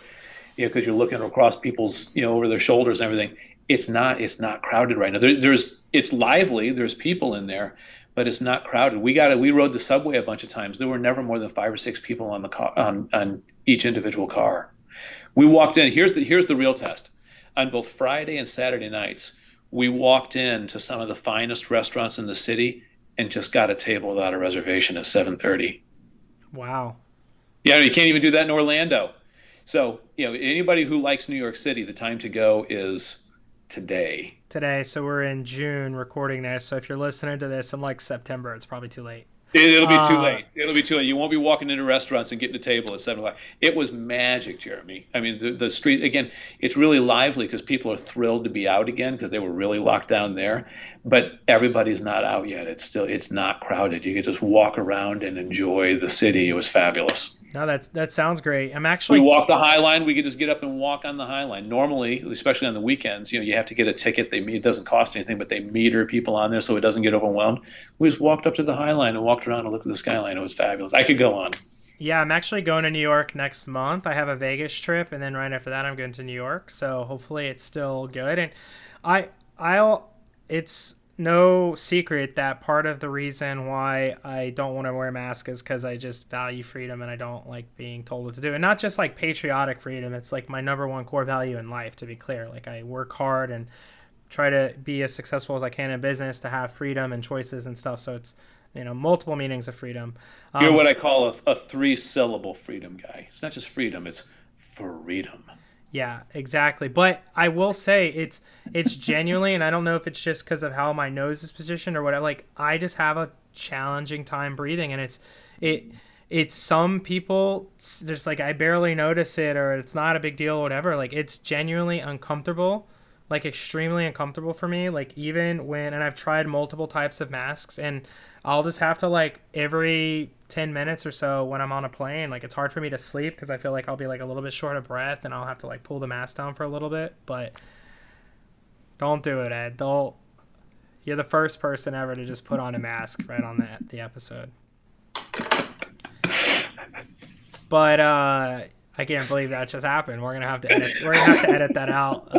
because you're looking across people's, over their shoulders and everything. It's not crowded right now. It's lively. There's people in there, but it's not crowded. We rode the subway a bunch of times. There were never more than 5 or 6 people on the car, on each individual car. We walked in. Here's the real test. On both Friday and Saturday nights, we walked into some of the finest restaurants in the city and just got a table without a reservation at 7:30. Wow. Yeah, you can't even do that in Orlando. So, anybody who likes New York City, the time to go is today. Today, so we're in June recording this. So if you're listening to this in like September, it's probably too late. It'll be too Uh, late. It'll be too late. You won't be walking into restaurants and getting a table at 7 o'clock. It was magic, Jeremy. I mean, the street, again, it's really lively because people are thrilled to be out again because they were really locked down there. But everybody's not out yet. It's not crowded. You could just walk around and enjoy the city. It was fabulous. no, that sounds great. I'm We actually walk the High Line. We could just get up and walk on the High Line. Normally, especially on the weekends, you have to get a ticket. It doesn't cost anything, but they meter people on there so it doesn't get overwhelmed. We just walked up to the High Line and walked around and looked at the skyline. It was fabulous. I could go on. Yeah, I'm actually going to New York next month. I have a Vegas trip, and then right after that, I'm going to New York. So hopefully, it's still good. And I'll. It's no secret that part of the reason why I don't want to wear a mask is because I just value freedom and I don't like being told what to do. And not just like patriotic freedom. It's like my number one core value in life. To be clear, like I work hard and try to be as successful as I can in business to have freedom and choices and stuff. So it's multiple meanings of freedom. You're Um, what I call a 3-syllable freedom guy. It's not just freedom, it's freedom. Yeah, exactly. But I will say it's genuinely, and I don't know if it's just because of how my nose is positioned or whatever. Like I just have a challenging time breathing, and it's some people. There's like I barely notice it, or it's not a big deal, or whatever. Like it's genuinely uncomfortable, like extremely uncomfortable for me. Like even when, and I've tried multiple types of masks, and I'll just have to like every 10 minutes or so when I'm on a plane, like it's hard for me to sleep because I feel like I'll be like a little bit short of breath and I'll have to like pull the mask down for a little bit. But don't do it, Ed. Don't. You're the first person ever to just put on a mask right on the episode. But I can't believe that just happened. We're gonna have to edit. We're gonna have to edit that out.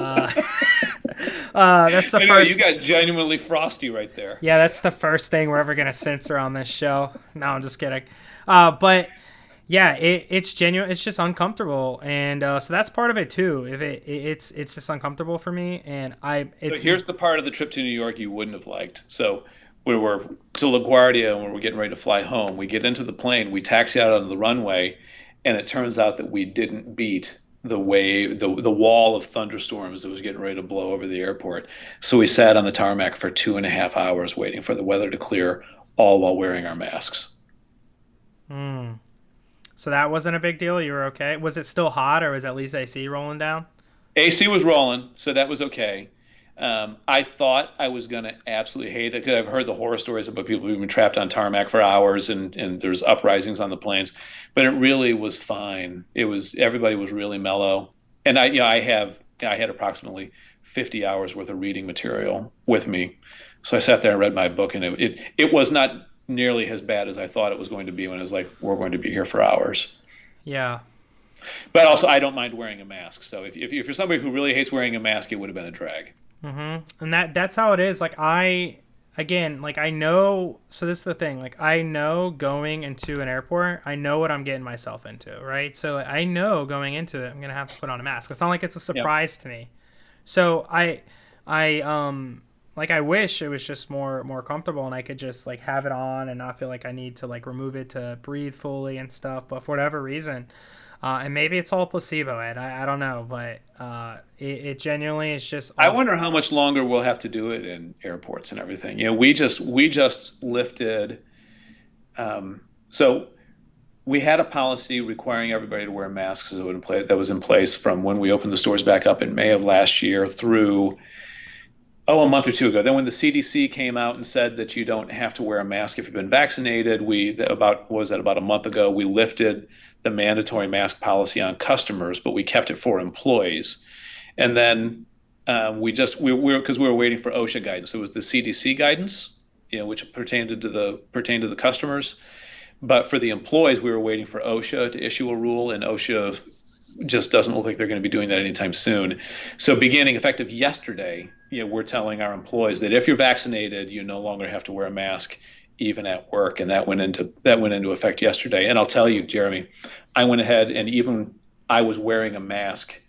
That's the Anyway, you first. got genuinely frosty right there. Yeah, that's the first thing we're ever gonna censor on this show. No, I'm just kidding. But yeah, it's genuine. It's just uncomfortable, and so that's part of it too. If it's just uncomfortable for me, and So here's the part of the trip to New York you wouldn't have liked. So we were to LaGuardia and we were getting ready to fly home. We get into the plane, we taxi out onto the runway, and it turns out that we didn't beat the wall of thunderstorms that was getting ready to blow over the airport. So we sat on the tarmac for 2.5 hours waiting for the weather to clear, all while wearing our masks. Hmm. So that wasn't a big deal. You were okay. Was it still hot, or was at least AC rolling down? AC was rolling, so that was okay. I thought I was going to absolutely hate it because I've heard the horror stories about people who've been trapped on tarmac for hours and there's uprisings on the planes, but it really was fine. Everybody was really mellow. And I had approximately 50 hours worth of reading material with me. So I sat there and read my book, and it was not nearly as bad as I thought it was going to be when it was like, we're going to be here for hours. Yeah. But also, I don't mind wearing a mask. So if you're somebody who really hates wearing a mask, it would have been a drag. Mm-hmm. And that's how it is. Like I know, so this is the thing, like I know going into an airport, I know what I'm getting myself into, right? So I know going into it, I'm going to have to put on a mask. It's not like it's a surprise to me. So I wish it was just more comfortable and I could just like have it on and not feel like I need to like remove it to breathe fully and stuff. But for whatever reason, and maybe it's all placebo, Ed. I don't know, but it genuinely is just. I wonder how much longer we'll have to do it in airports and everything. We just lifted. So we had a policy requiring everybody to wear masks that was in place from when we opened the stores back up in May of last year through a month or two ago. Then when the CDC came out and said that you don't have to wear a mask if you've been vaccinated, about a month ago, we lifted the mandatory mask policy on customers, but we kept it for employees. And then because we were waiting for OSHA guidance. It was the CDC guidance, which pertained to the customers. But for the employees, we were waiting for OSHA to issue a rule, and OSHA just doesn't look like they're going to be doing that anytime soon. So beginning effective yesterday, we're telling our employees that if you're vaccinated, you no longer have to wear a mask even at work, and that went into effect yesterday. And I'll tell you, Jeremy, I went ahead and even I was wearing a mask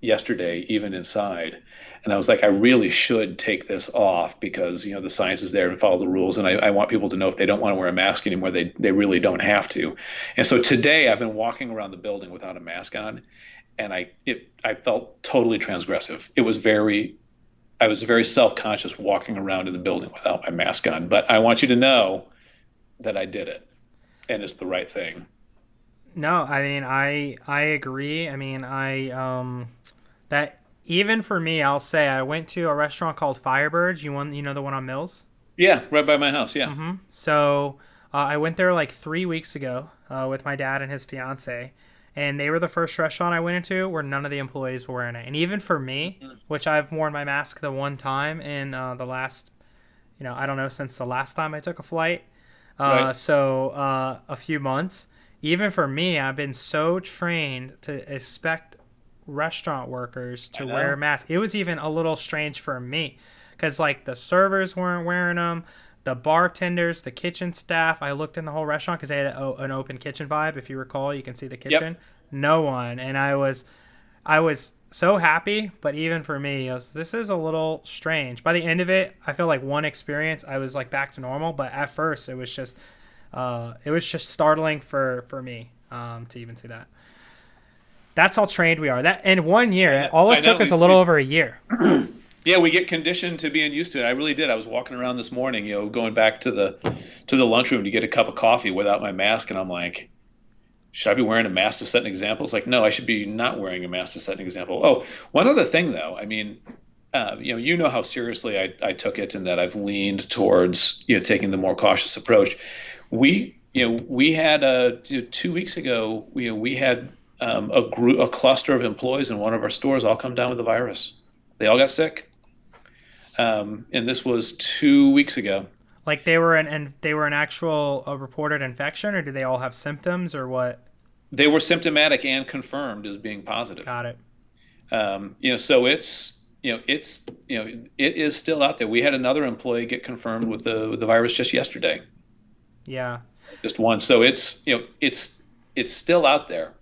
yesterday, even inside. And I was like, I really should take this off because, the science is there and follow the rules. And I want people to know if they don't want to wear a mask anymore, they really don't have to. And so today I've been walking around the building without a mask on, and I felt totally transgressive. I was very self-conscious walking around in the building without my mask on. But I want you to know that I did it, and it's the right thing. No, I mean, I agree. I mean, that even for me, I'll say I went to a restaurant called Firebirds. You know the one on Mills? Yeah, right by my house, yeah. Mm-hmm. So I went there like 3 weeks ago with my dad and his fiance, and they were the first restaurant I went into where none of the employees were wearing it. And even for me, which I've worn my mask the one time in the last, I don't know, since the last time I took a flight, Right. So a few months. Even for me, I've been so trained to expect restaurant workers to wear masks. It was even a little strange for me because like the servers weren't wearing them, the bartenders, the kitchen staff. I looked in the whole restaurant because they had an open kitchen vibe. If you recall, you can see the kitchen. Yep. No one, and I was so happy. But even for me, this is a little strange. By the end of it, I feel like one experience, I was like back to normal. But at first, it was just startling for me to even see that. That's how trained we are. That in 1 year, all it took is a little over a year. Yeah, we get conditioned to being used to it. I really did. I was walking around this morning, going back to the lunchroom to get a cup of coffee without my mask, and I'm like, should I be wearing a mask to set an example? It's like, no, I should be not wearing a mask to set an example. Oh, one other thing though, I mean, you know how seriously I took it, and that I've leaned towards taking the more cautious approach. We had 2 weeks ago, we had a cluster of employees in one of our stores all come down with the virus. They all got sick. And this was 2 weeks ago. Like they were an actual reported infection, or did they all have symptoms, or what? They were symptomatic and confirmed as being positive. Got it. So it is still out there. We had another employee get confirmed with the virus just yesterday. Yeah. Just one. So it's still out there.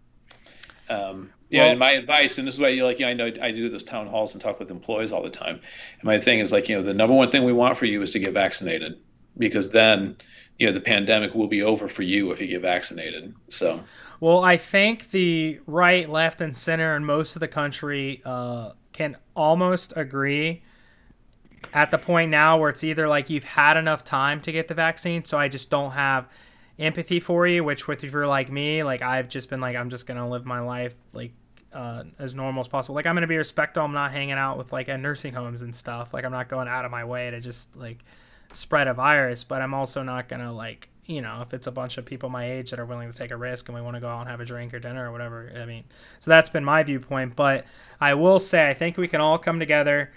And my advice, and this is why I know I do those town halls and talk with employees all the time. And my thing is the number one thing we want for you is to get vaccinated, because then, the pandemic will be over for you if you get vaccinated. So. Well, I think the right, left, and center in most of the country can almost agree at the point now where it's either like you've had enough time to get the vaccine, so I just don't have empathy for you, which if you're like me, like I've just been like, I'm just gonna live my life like as normal as possible. Like, I'm going to be respectful. I'm not hanging out with like at nursing homes and stuff. Like, I'm not going out of my way to just like spread a virus, but I'm also not going to like, if it's a bunch of people my age that are willing to take a risk and we want to go out and have a drink or dinner or whatever. I mean, so that's been my viewpoint. But I will say, I think we can all come together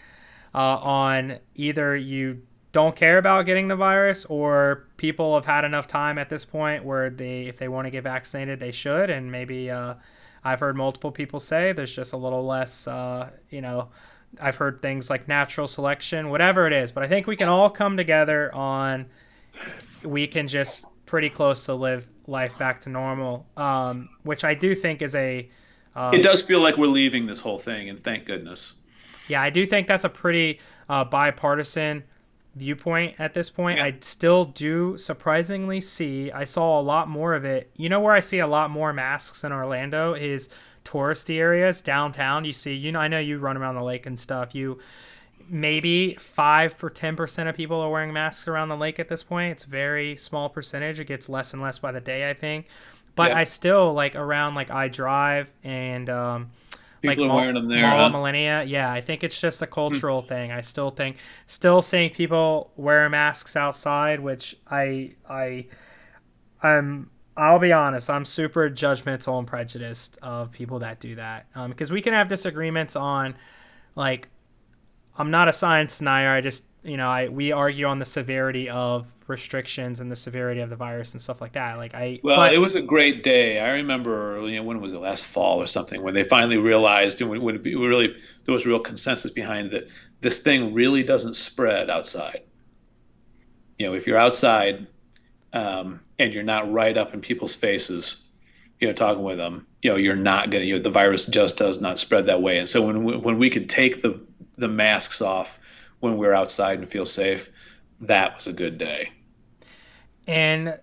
on either you don't care about getting the virus, or people have had enough time at this point where if they want to get vaccinated, they should. And maybe I've heard multiple people say there's just a little less, I've heard things like natural selection, whatever it is. But I think we can all come together on we can just pretty close to live life back to normal, which I do think is it does feel like we're leaving this whole thing, and thank goodness. Yeah, I do think that's a pretty bipartisan viewpoint at this point. Yeah. I still do surprisingly I saw a lot more of it. Where I see a lot more masks in Orlando is touristy areas downtown. You see, I know you run around the lake and stuff. Maybe 5 or 10% of people are wearing masks around the lake at this point. It's a very small percentage. It gets less and less by the day, I think. But I still like around like I Drive and people are wearing them there. Mall Millennia. Yeah, I think it's just a cultural thing. I still think seeing people wear masks outside, which I'll be honest, I'm super judgmental and prejudiced of people that do that. Because we can have disagreements on, like, I'm not a science denier. I just, we argue on the severity of restrictions and the severity of the virus and stuff like that. It was a great day. I remember, when was it, last fall or something, when they finally realized, and when there was real consensus behind that this thing really doesn't spread outside. If you're outside and you're not right up in people's faces, talking with them, you're not going to, the virus just does not spread that way. And so when we could take the masks off when we're outside and feel safe, that was a good day. And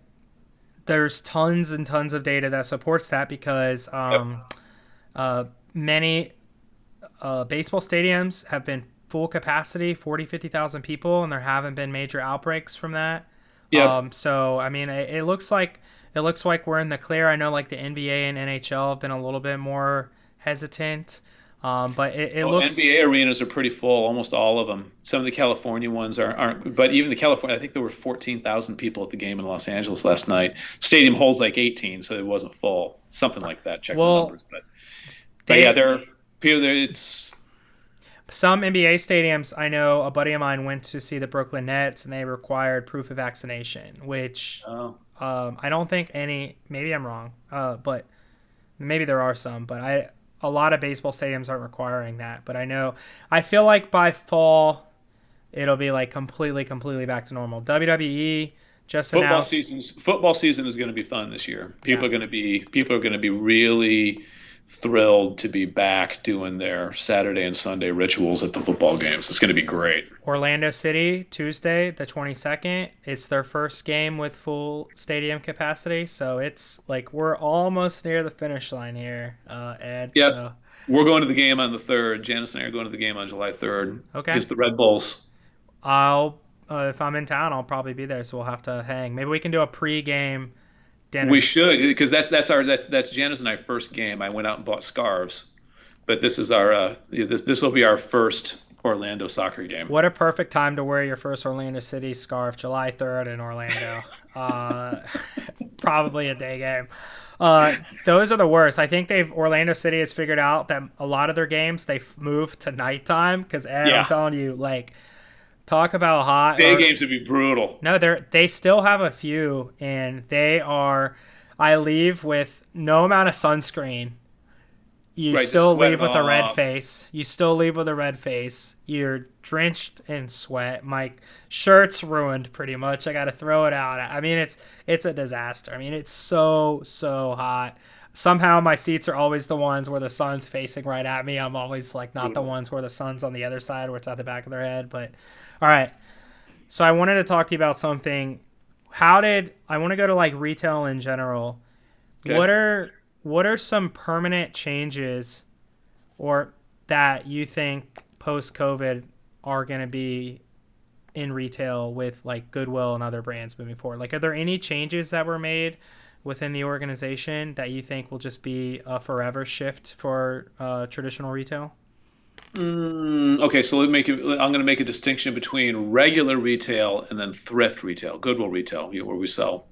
there's tons and tons of data that supports that, because many baseball stadiums have been full capacity, 40, 50,000 people, and there haven't been major outbreaks from that. Yep. So, I mean, it looks like we're in the clear. I know like the NBA and NHL have been a little bit more hesitant. But it looks... NBA arenas are pretty full, almost all of them. Some of the California ones aren't, but even the California, I think there were 14,000 people at the game in Los Angeles last night. Stadium holds like 18, so it wasn't full. Something like that. Check the numbers. But yeah, there are people there. It's some NBA stadiums. I know a buddy of mine went to see the Brooklyn Nets, and they required proof of vaccination, which I don't think any. Maybe I'm wrong, but maybe there are some. But a lot of baseball stadiums aren't requiring that. But I feel like by fall, it'll be like completely back to normal. WWE just announced football season is going to be fun this year. People are going to be really thrilled to be back doing their Saturday and Sunday rituals at the football games. It's going to be great. Orlando City, Tuesday, the 22nd. It's their first game with full stadium capacity. So it's like we're almost near the finish line here, Ed. Yeah. So. We're going to the game on the 3rd. Janice and I are going to the game on July 3rd. Okay. Against the Red Bulls. If I'm in town, I'll probably be there. So we'll have to hang. Maybe we can do a pre-game dinner. We should, because that's Janice and I first game. I went out and bought scarves, but this is our this will be our first Orlando soccer game. What a perfect time to wear your first Orlando City scarf, July 3rd in Orlando. Probably a day game. Those are the worst. I think Orlando City has figured out that a lot of their games they've moved to nighttime because I'm telling you, like, talk about hot. Day games would be brutal. No, they still have a few, and they are. I leave with no amount of sunscreen. You still leave with a red face. You still leave with a red face. You're drenched in sweat. My shirt's ruined pretty much. I got to throw it out. I mean, it's a disaster. I mean, it's so hot. Somehow my seats are always the ones where the sun's facing right at me. I'm always like not the ones where the sun's on the other side where it's at the back of their head. But all right. So I wanted to talk to you about something. I want to go to like retail in general. Okay. What are some permanent changes or that you think post-COVID are going to be in retail with like Goodwill and other brands moving forward? Like, are there any changes that were made within the organization that you think will just be a forever shift for traditional retail? Okay, so I'm going to make a distinction between regular retail and then thrift retail, Goodwill retail, where we sell,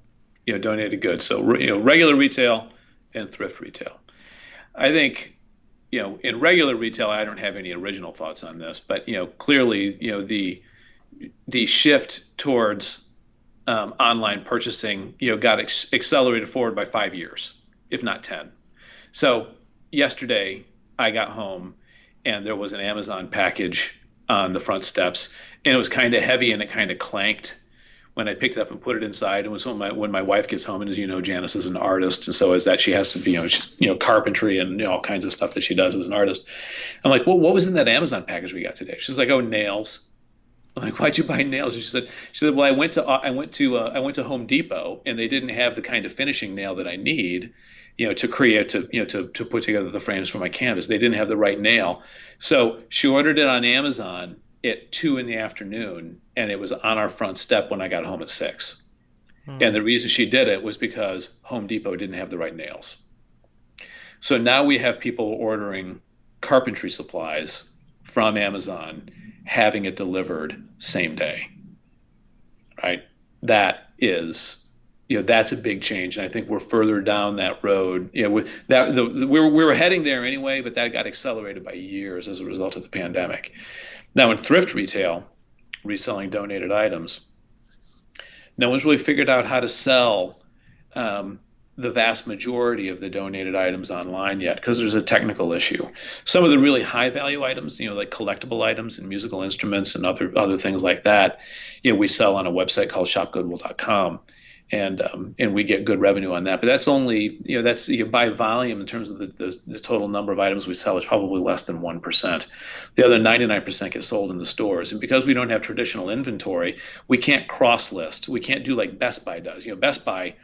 donated goods. So, regular retail and thrift retail. I think, in regular retail, I don't have any original thoughts on this, but, clearly, the shift towards online purchasing, got accelerated forward by 5 years, if not 10. So yesterday I got home and there was an Amazon package on the front steps, and it was kind of heavy and it kind of clanked when I picked it up and put it inside. It was when my wife gets home, and as you know, Janice is an artist, and so as that she has to be, carpentry and all kinds of stuff that she does as an artist. I'm like, well, what was in that Amazon package we got today? She's like, oh, nails. I'm like, why'd you buy nails? She said, well, I went to Home Depot, and they didn't have the kind of finishing nail that I need, to create, to put together the frames for my canvas. They didn't have the right nail. So she ordered it on Amazon at 2 p.m, and it was on our front step when I got home at 6. And the reason she did it was because Home Depot didn't have the right nails. So now we have people ordering carpentry supplies from Amazon, having it delivered same day, right? That is, that's a big change, and I think we're further down that road. With that, we were heading there anyway, but that got accelerated by years as a result of the pandemic. Now, in thrift retail, reselling donated items, no one's really figured out how to sell the vast majority of the donated items online yet, because there's a technical issue. Some of the really high value items, like collectible items and musical instruments and other things like that, we sell on a website called shopgoodwill.com. And we get good revenue on that, but that's only, that's by volume in terms of the total number of items we sell is probably less than 1%. The other 99% get sold in the stores, and because we don't have traditional inventory, we can't cross list. We can't do like Best Buy does. Best Buy,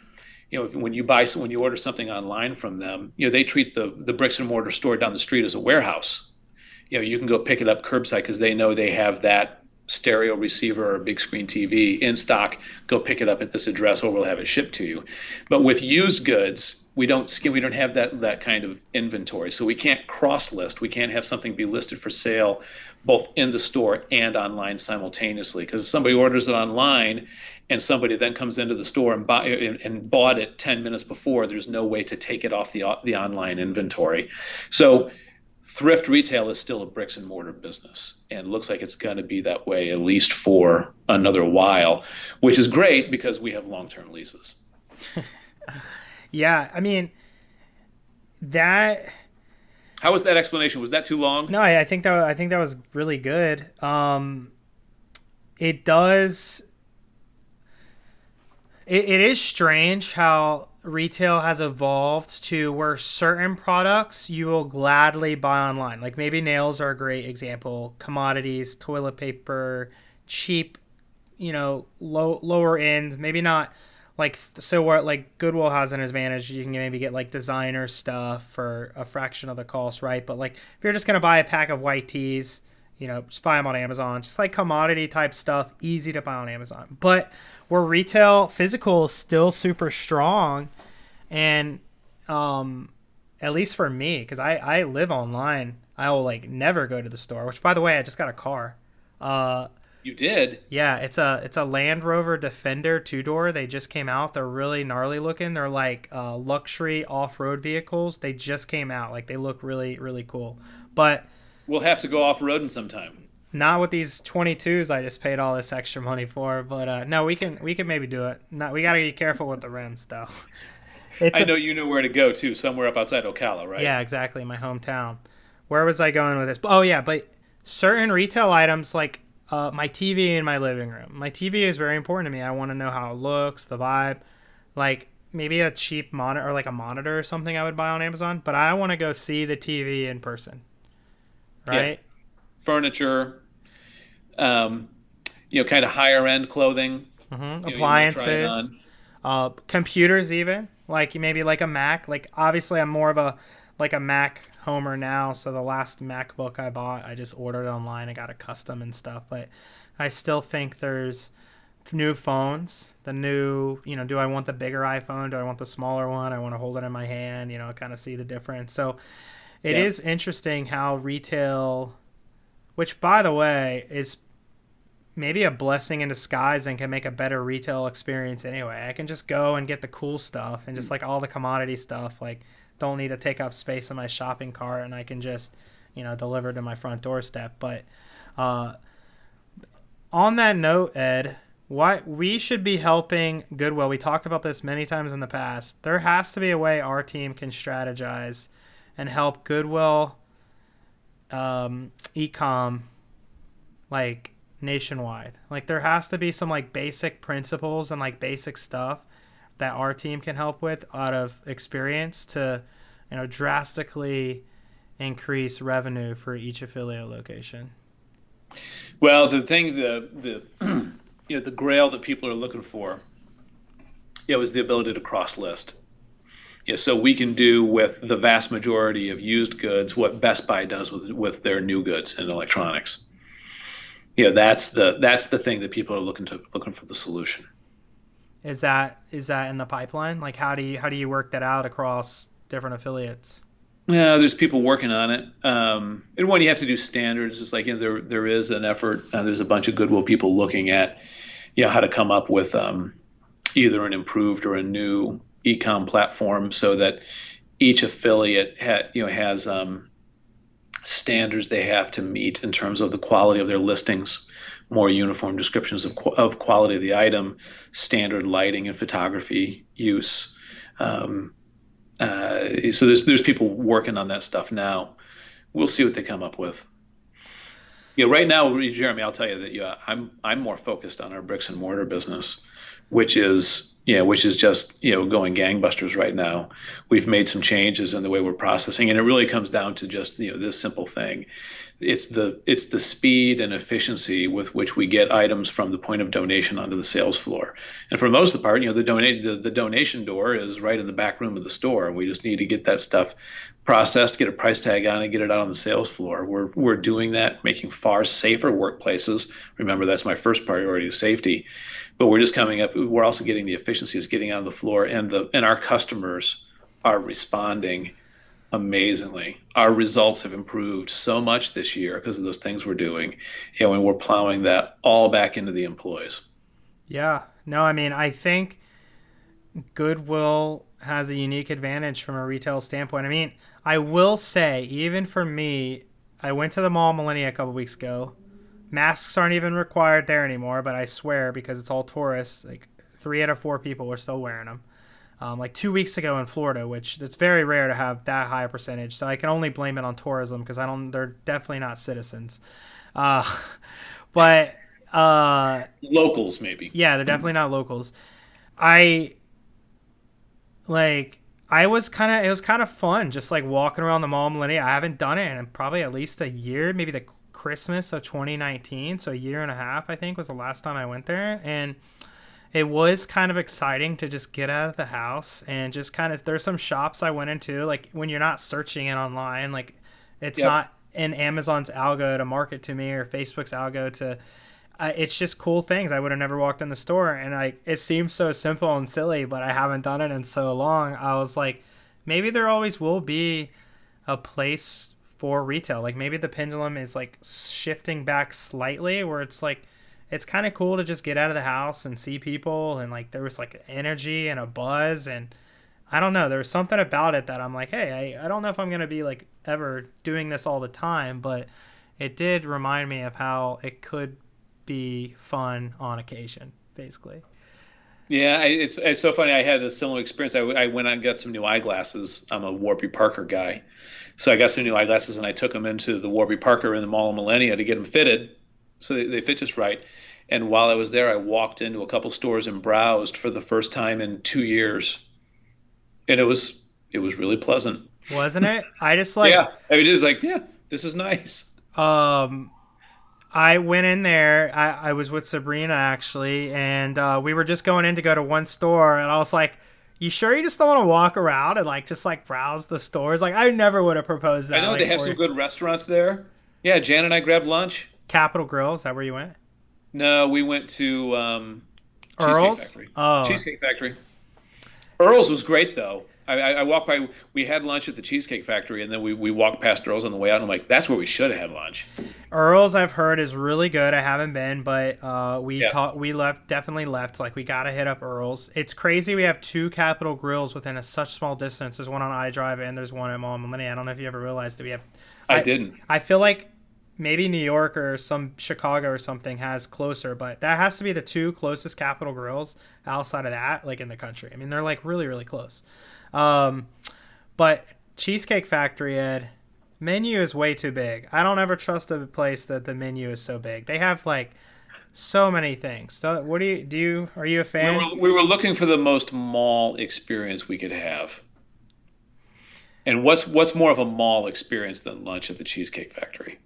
when you order something online from them, they treat the bricks and mortar store down the street as a warehouse. You can go pick it up curbside because they know they have that stereo receiver or big screen TV in stock. Go pick it up at this address, or we'll have it shipped to you. But with used goods, we don't have that kind of inventory, so we can't cross list. We can't have something be listed for sale both in the store and online simultaneously, because if somebody orders it online and somebody then comes into the store and bought it 10 minutes before, there's no way to take it off the online inventory. So thrift retail is still a bricks and mortar business, and looks like it's going to be that way at least for another while, which is great because we have long-term leases. Yeah, I mean, that. How was that explanation? Was that too long? No, I think that was really good. It does. It is strange how retail has evolved to where certain products you will gladly buy online. Like maybe nails are a great example. Commodities, toilet paper, cheap, lower end. Maybe not like, so what like Goodwill has an advantage. You can maybe get like designer stuff for a fraction of the cost, right? But like if you're just gonna buy a pack of white tees, just buy them on Amazon. Just like commodity type stuff, easy to buy on Amazon. But where retail physical is still super strong, and at least for me, because I live online, I will like never go to the store. Which, by the way, I just got a car. You did? Yeah, it's a Land Rover Defender 2-door. They just came out. They're really gnarly looking. They're like luxury off-road vehicles. They just came out. Like they look really, really cool. But we'll have to go off-roading sometime. Not with these 22s I just paid all this extra money for, but no, we can maybe do it. No, we gotta be careful with the rims though. I know you know where to go too, somewhere up outside Ocala, right? Yeah, exactly, my hometown. Where was I going with this? Oh yeah, but certain retail items like my TV in my living room. My TV is very important to me. I want to know how it looks, the vibe. Like maybe a cheap monitor or like a monitor or something I would buy on Amazon, but I want to go see the TV in person. Right? Yeah. Furniture, kind of higher end clothing, appliances, computers, even like maybe like a Mac. Like obviously, I'm more of a Mac homer now. So the last MacBook I bought, I just ordered it online. I got a custom and stuff, but I still think there's new phones, the new, do I want the bigger iPhone? Do I want the smaller one? I want to hold it in my hand, kind of see the difference. So it is interesting how retail, which by the way is maybe a blessing in disguise and can make a better retail experience anyway. I can just go and get the cool stuff and just like all the commodity stuff, like don't need to take up space in my shopping cart, and I can just, deliver to my front doorstep. But on that note, Ed, what we should be helping Goodwill. We talked about this many times in the past. There has to be a way our team can strategize and help Goodwill ecom like nationwide. Like there has to be some like basic principles and like basic stuff that our team can help with out of experience to, drastically increase revenue for each affiliate location. Well, the thing, the the grail that people are looking for, is the ability to cross list. So we can do with the vast majority of used goods what Best Buy does with their new goods in electronics. That's the thing that people are looking for the solution. Is that in the pipeline? Like how do you work that out across different affiliates? Yeah, there's people working on it. And one, you have to do standards. It's like there is an effort. There's a bunch of Goodwill people looking at how to come up with either an improved or a new e-com platform so that each affiliate has standards they have to meet in terms of the quality of their listings, more uniform descriptions of quality of the item, standard lighting and photography use. So there's people working on that stuff now. We'll see what they come up with. Right now, Jeremy, I'll tell you that I'm more focused on our bricks and mortar business, which is just going gangbusters right now. We've made some changes in the way we're processing, and it really comes down to just this simple thing. It's the speed and efficiency with which we get items from the point of donation onto the sales floor. And for most of the part, the donation door is right in the back room of the store. We just need to get that stuff processed, get a price tag on it, get it out on the sales floor. We're doing that, making far safer workplaces. Remember, that's my first priority, is safety. But we're just coming up. We're also getting the efficiencies, getting on the floor, and our customers are responding amazingly. Our results have improved so much this year because of those things we're doing, and we're plowing that all back into the employees. Yeah. No, I mean, I think Goodwill has a unique advantage from a retail standpoint. I mean, I will say, even for me, I went to the Mall Millennia a couple weeks ago. Masks aren't even required there anymore, but I swear, because it's all tourists, like 3 out of 4 people were still wearing them. Like 2 weeks ago in Florida, which it's very rare to have that high a percentage. So I can only blame it on tourism because they're definitely not citizens. But locals, maybe. Yeah, they're definitely not locals. It was kind of fun just like walking around the Mall Millennia. I haven't done it in probably at least a year, maybe the Christmas of 2019. So a year and a half, I think, was the last time I went there. And it was kind of exciting to just get out of the house and just kind of, there's some shops I went into, like when you're not searching it online, like it's not in Amazon's algo to market to me or Facebook's algo to, it's just cool things. I would have never walked in the store, and it seems so simple and silly, but I haven't done it in so long. I was like, maybe there always will be a place for retail. Like maybe the pendulum is like shifting back slightly where it's like, it's kind of cool to just get out of the house and see people, and like there was like energy and a buzz, and I don't know, there was something about it that I'm like, hey, I don't know if I'm going to be like ever doing this all the time, but it did remind me of how it could be fun on occasion, basically. Yeah, it's so funny. I had a similar experience. I went out and got some new eyeglasses. I'm a Warby Parker guy. So I got some new eyeglasses, and I took them into the Warby Parker in the Mall of Millennia to get them fitted. So they fit just right. And while I was there, I walked into a couple stores and browsed for the first time in 2 years. And it was really pleasant. Wasn't it? I just like... Yeah, I mean, it was like, yeah, this is nice. I went in there. I was with Sabrina, actually, and we were just going in to go to one store, and I was like, you sure you just don't want to walk around and like just like browse the stores? Like, I never would have proposed that. I know, like, they have some good restaurants there. Yeah, Jan and I grabbed lunch. Capitol Grill, is that where you went? No, we went to Earl's? Factory. Oh. Cheesecake Factory. Earl's was great though. I walked by. We had lunch at the Cheesecake Factory, and then we walked past Earl's on the way out. And I'm like, that's where we should have had lunch. Earl's, I've heard, is really good. I haven't been, but we definitely left. Like, we gotta hit up Earl's. It's crazy. We have 2 Capital Grills within such small distance. There's one on iDrive and there's one at Mall and Millennium. I don't know if you ever realized that we have. I didn't. I feel like maybe New York or some Chicago or something has closer, but that has to be the 2 closest Capital Grills outside of that, like in the country. I mean, they're like really, really close. But Cheesecake Factory, Ed, menu is way too big. I don't ever trust a place that the menu is so big. They have like so many things. So what are you a fan? We were looking for the most mall experience we could have. And what's more of a mall experience than lunch at the Cheesecake Factory?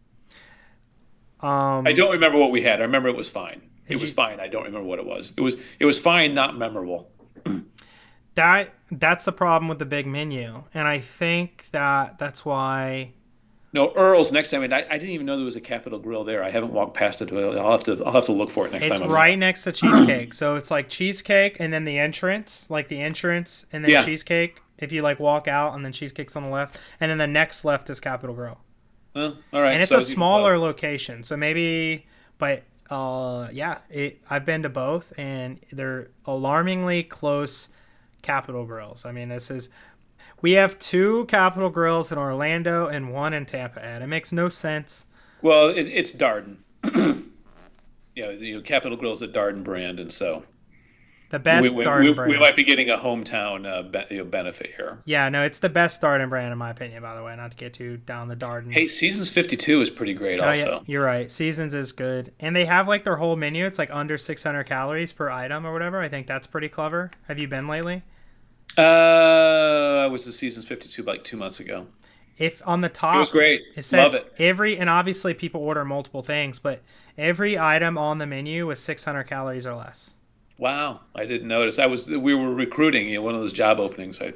I don't remember what we had. I remember it was fine. It was fine. I don't remember what it was. It was fine, not memorable. That's the problem with the big menu, and I think that's why. No, Earl's next time. I didn't even know there was a Capital Grill there. I haven't walked past it. I'll have to look for it next time. It's right next to Cheesecake, so it's like Cheesecake and then the entrance, and then Cheesecake. If you like walk out, and then Cheesecake's on the left, and then the next left is Capital Grill. All right. And it's a smaller location, so maybe, but I've been to both, and they're alarmingly close Capital Grills. I mean, we have 2 Capital Grills in Orlando and 1 in Tampa, Ed. It makes no sense. Well, it's Darden. Capital Grill is a Darden brand, and so the best Darden brand. We might be getting a hometown benefit here. Yeah, no, it's the best Darden brand in my opinion, by the way, not to get too down the Darden. Hey, Seasons 52 is pretty great also. Yeah, you're right. Seasons is good. And they have like their whole menu. It's like under 600 calories per item or whatever. I think that's pretty clever. Have you been lately? I was to Seasons 52 like 2 months ago. If on the top, it was great. Love it. And obviously people order multiple things, but every item on the menu was 600 calories or less. Wow, I didn't notice. We were recruiting, one of those job openings. I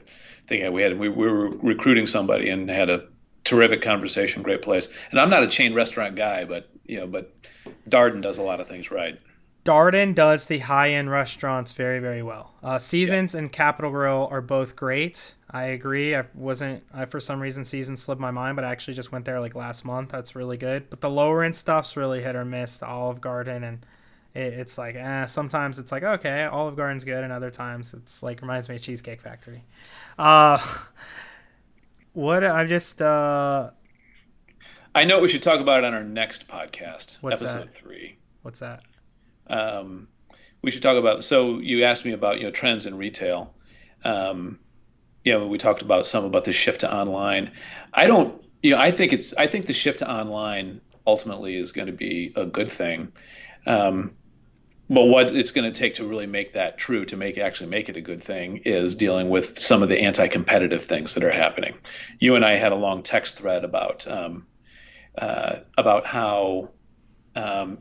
think we were recruiting somebody and had a terrific conversation. Great place. And I'm not a chain restaurant guy, but Darden does a lot of things right. Darden does the high-end restaurants very, very well. Seasons and Capital Grill are both great. I agree. For some reason, Seasons slipped my mind, but I actually just went there like last month. That's really good. But the lower-end stuff's really hit or miss. The Olive Garden, and it's like, sometimes it's like, okay, Olive Garden's good, and other times it's like, reminds me of Cheesecake Factory. I know we should talk about it on our next podcast, episode 3. What's that? We should talk about. So you asked me about trends in retail. We talked about the shift to online. I think the shift to online ultimately is going to be a good thing. But what it's going to take to really make that true, to actually make it a good thing, is dealing with some of the anti-competitive things that are happening. You and I had a long text thread about how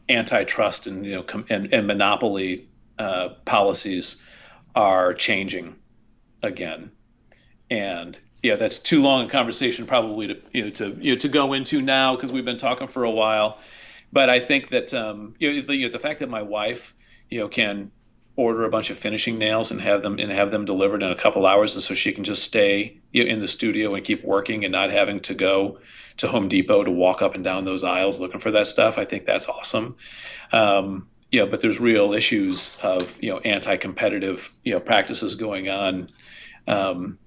antitrust and monopoly policies are changing again, and that's too long a conversation probably to go into now, because we've been talking for a while. But I think that the fact that my wife can order a bunch of finishing nails and have them delivered in a couple hours, and so she can just stay in the studio and keep working and not having to go to Home Depot to walk up and down those aisles looking for that stuff. I think that's awesome. But there's real issues of anti-competitive practices going on in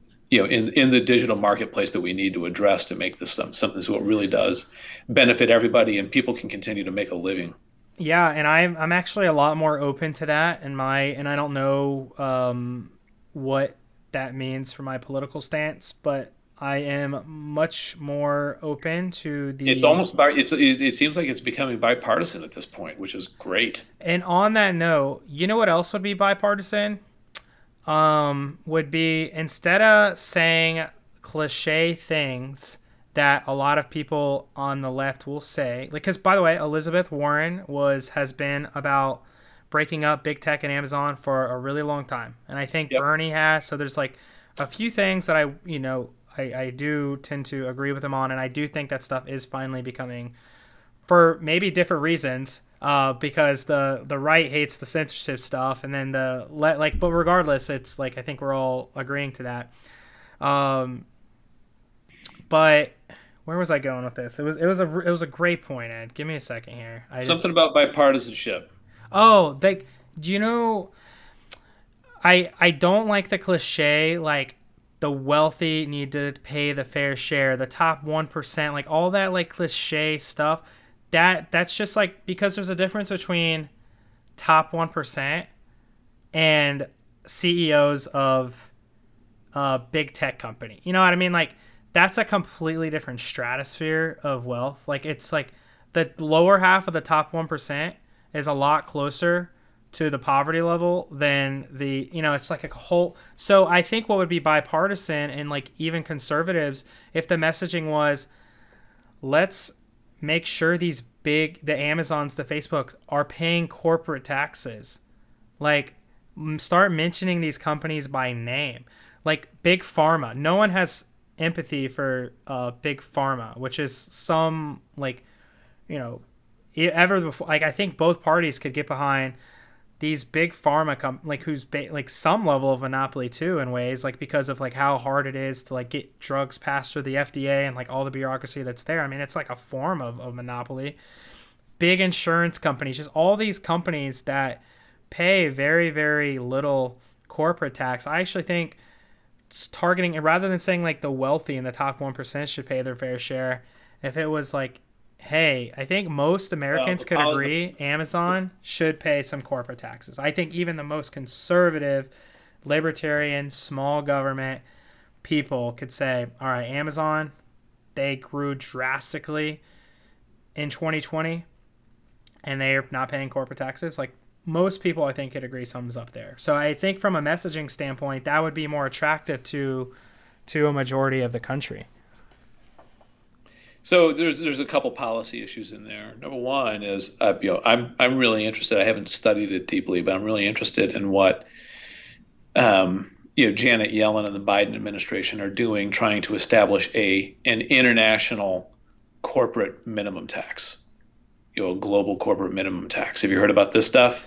the digital marketplace that we need to address to make this something so it really does benefit everybody and people can continue to make a living. Yeah, and I'm actually a lot more open to that, and I don't know what that means for my political stance, but I am much more open to the. It seems like it's becoming bipartisan at this point, which is great. And on that note, you know what else would be bipartisan? Would be, instead of saying cliche things that a lot of people on the left will say, because by the way, Elizabeth Warren has been about breaking up big tech and Amazon for a really long time, and I think Bernie has. So there's like a few things that I do tend to agree with him on, and I do think that stuff is finally becoming, for maybe different reasons, because the right hates the censorship stuff, and then but regardless, it's like I think we're all agreeing to that. But where was I going with this? It was a great point, Ed. Give me a second here. Something about bipartisanship. Oh, do you know? I don't like the cliche like the wealthy need to pay the fair share, the top 1%, like all that like cliche stuff. That's just like because there's a difference between top 1% and CEOs of a big tech company. You know what I mean? Like that's a completely different stratosphere of wealth. Like it's like the lower half of the top 1% is a lot closer to the poverty level than it's like a whole. So I think what would be bipartisan and like even conservatives, if the messaging was, let's make sure the Amazons, the Facebooks are paying corporate taxes. Like start mentioning these companies by name. Like big pharma. No one has empathy for big pharma, which is some like, ever before. Like I think both parties could get behind these big pharma like who's like some level of monopoly too in ways, like because of like how hard it is to like get drugs passed through the FDA and like all the bureaucracy that's there. I mean, it's like a form of monopoly. Big insurance companies, just all these companies that pay very, very little corporate tax. I actually think it's targeting, rather than saying like the wealthy and the top 1% should pay their fair share, if it was like, hey, I think most Americans could agree Amazon should pay some corporate taxes. I think even the most conservative, libertarian, small government people could say, all right, Amazon, they grew drastically in 2020 and they're not paying corporate taxes. Like most people, I think, could agree something's up there. So I think from a messaging standpoint, that would be more attractive to a majority of the country. So there's a couple policy issues in there. Number one is, I'm really interested. I haven't studied it deeply, but I'm really interested in what Janet Yellen and the Biden administration are doing, trying to establish an international corporate minimum tax, a global corporate minimum tax. Have you heard about this stuff?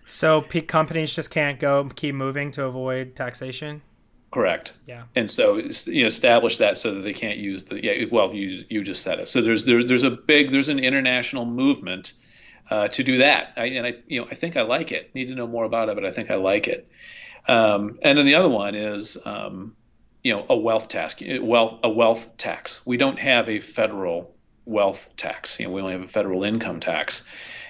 So companies just can't keep moving to avoid taxation? Correct. Yeah. And so establish that so that they can't use you just said it. So there's an international movement to do that. I think I like it. Need to know more about it, but I think I like it. And then the other one is a wealth tax. A wealth tax. We don't have a federal wealth tax. We only have a federal income tax.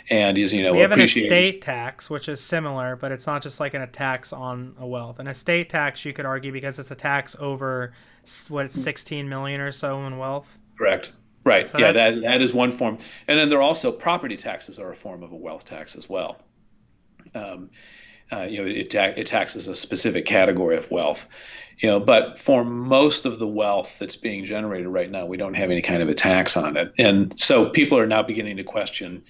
And we have an estate tax, which is similar, but it's not just like a tax on a wealth. An estate tax, you could argue, because it's a tax over 16 million or so in wealth. Correct. Right. So that is one form. And then there are also property taxes are a form of a wealth tax as well. It taxes a specific category of wealth. But for most of the wealth that's being generated right now, we don't have any kind of a tax on it. And so people are now beginning to question,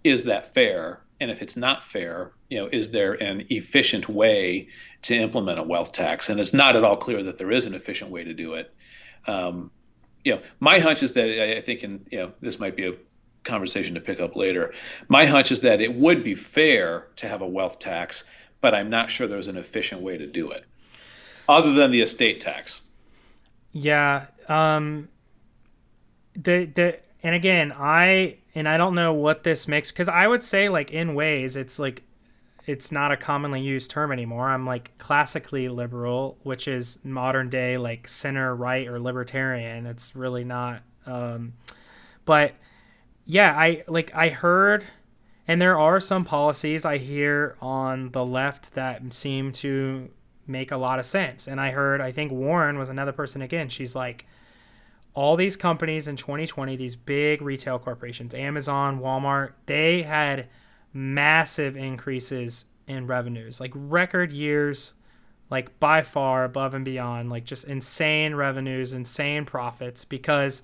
is that fair? And if it's not fair, is there an efficient way to implement a wealth tax? And it's not at all clear that there is an efficient way to do it. My hunch is that I think, this might be a conversation to pick up later. My hunch is that it would be fair to have a wealth tax, but I'm not sure there's an efficient way to do it, other than the estate tax. Yeah. And again, I don't know what this makes, because I would say like in ways it's like it's not a commonly used term anymore. I'm like classically liberal, which is modern day like center right or libertarian. It's really not. But yeah, I heard, and there are some policies I hear on the left that seem to make a lot of sense. And I think Warren was another person again. She's like, all these companies in 2020, these big retail corporations, Amazon, Walmart, they had massive increases in revenues, like record years, like by far above and beyond, like just insane revenues, insane profits, because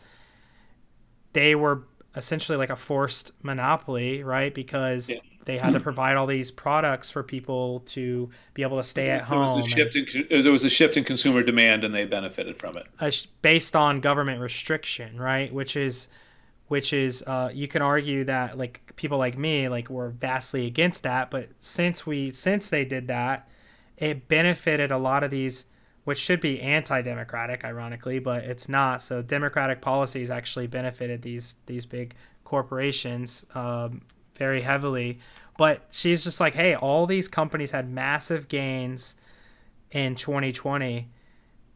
they were essentially like a forced monopoly, right? Because they had to provide all these products for people to be able to stay at home. There was a shift in consumer demand, and they benefited from it. Based on government restriction, right? Which is which is you can argue that like people like me like were vastly against that, but since they did that, it benefited a lot of these, which should be anti-democratic, ironically, but it's not. So democratic policies actually benefited these big corporations very heavily. But she's just like, hey, all these companies had massive gains in 2020,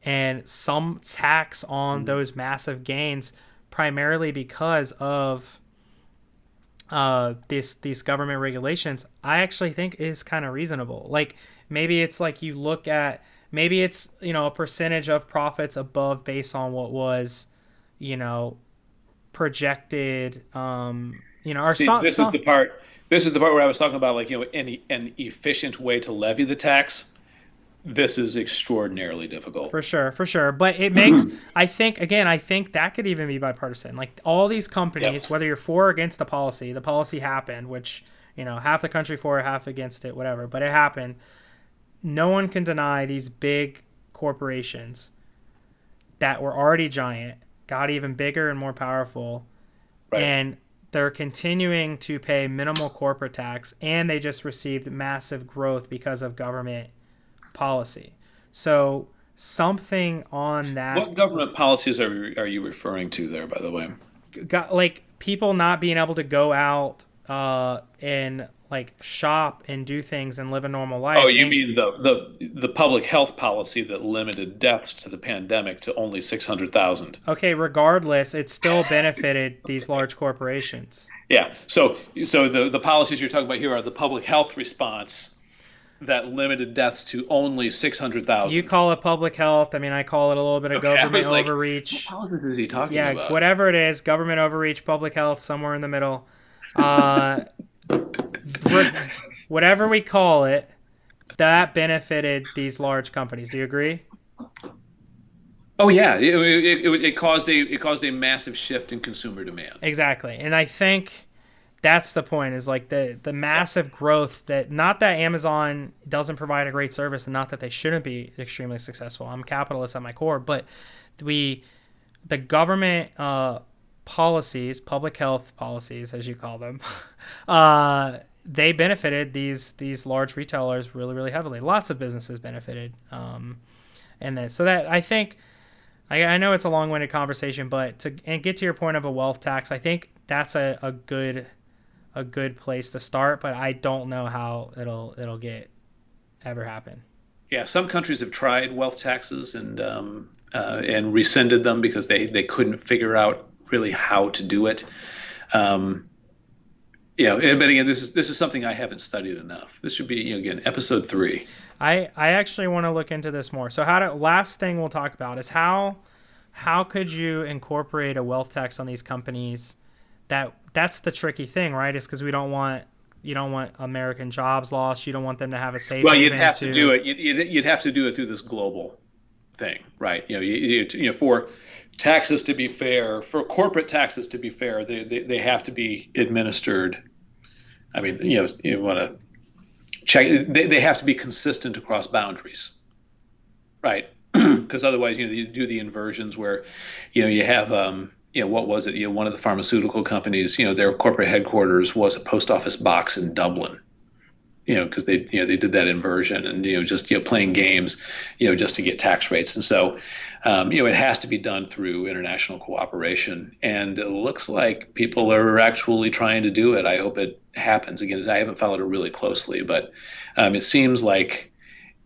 and some tax on those massive gains, primarily because of these government regulations, I actually think is kind of reasonable. Like maybe it's like you look at, maybe it's, you know, a percentage of profits above based on what was, you know, projected, you know, or See, some, this is the part. This is the part where I was talking about, like, you know, an efficient way to levy the tax. This is extraordinarily difficult. For sure. But it makes, I think that could even be bipartisan. Like all these companies, Yep. whether you're for or against the policy happened, which, you know, half the country for it, half against it, whatever, but it happened. No one can deny these big corporations that were already giant got even bigger and more powerful. Right. And they're continuing to pay minimal corporate tax, and they just received massive growth because of government policy. So something on that. What government policies are you referring to there, by the way? Got like people not being able to go out and like shop and do things and live a normal life. Oh, you mean the public health policy that limited deaths to the pandemic to only 600,000? Okay, regardless, it still benefited these large corporations. Yeah. So the policies you're talking about here are the public health response that limited deaths to only 600,000. You call it public health. I mean, I call it a little bit of government overreach. What policies is he talking about? Yeah, whatever it is, government overreach, public health, somewhere in the middle. Whatever we call it, that benefited these large companies. Do you agree? Oh yeah, it caused a massive shift in consumer demand. Exactly, and I think that's the point. Is like the massive growth that, not that Amazon doesn't provide a great service, and not that they shouldn't be extremely successful. I'm a capitalist at my core, but the government policies, public health policies, as you call them, they benefited these large retailers really, really heavily. Lots of businesses benefited, and then so that I think, I know it's a long-winded conversation, but and get to your point of a wealth tax, I think that's a good place to start. But I don't know how it'll ever happen. Yeah, some countries have tried wealth taxes and rescinded them because they couldn't figure out really how to do it. Yeah, but again, this is something I haven't studied enough. This should be, you know, again, episode 3. I actually want to look into this more. So last thing we'll talk about is how could you incorporate a wealth tax on these companies? That's the tricky thing, right? Is because you don't want American jobs lost. You don't want them to have a safe. Well, you'd have to do it. You'd have to do it through this global thing, right? You know, you know, for taxes to be fair, for corporate taxes to be fair, they have to be administered. I mean, you know, you want to check. They have to be consistent across boundaries, right? Because otherwise, you know, you do the inversions where, you know, you have, you know, what was it? You know, one of the pharmaceutical companies, you know, their corporate headquarters was a post office box in Dublin. You know, because they did that inversion and, you know, just, you know, playing games, you know, just to get tax rates. And so, you know, it has to be done through international cooperation. And it looks like people are actually trying to do it. I hope it happens. Again, I haven't followed it really closely, but it seems like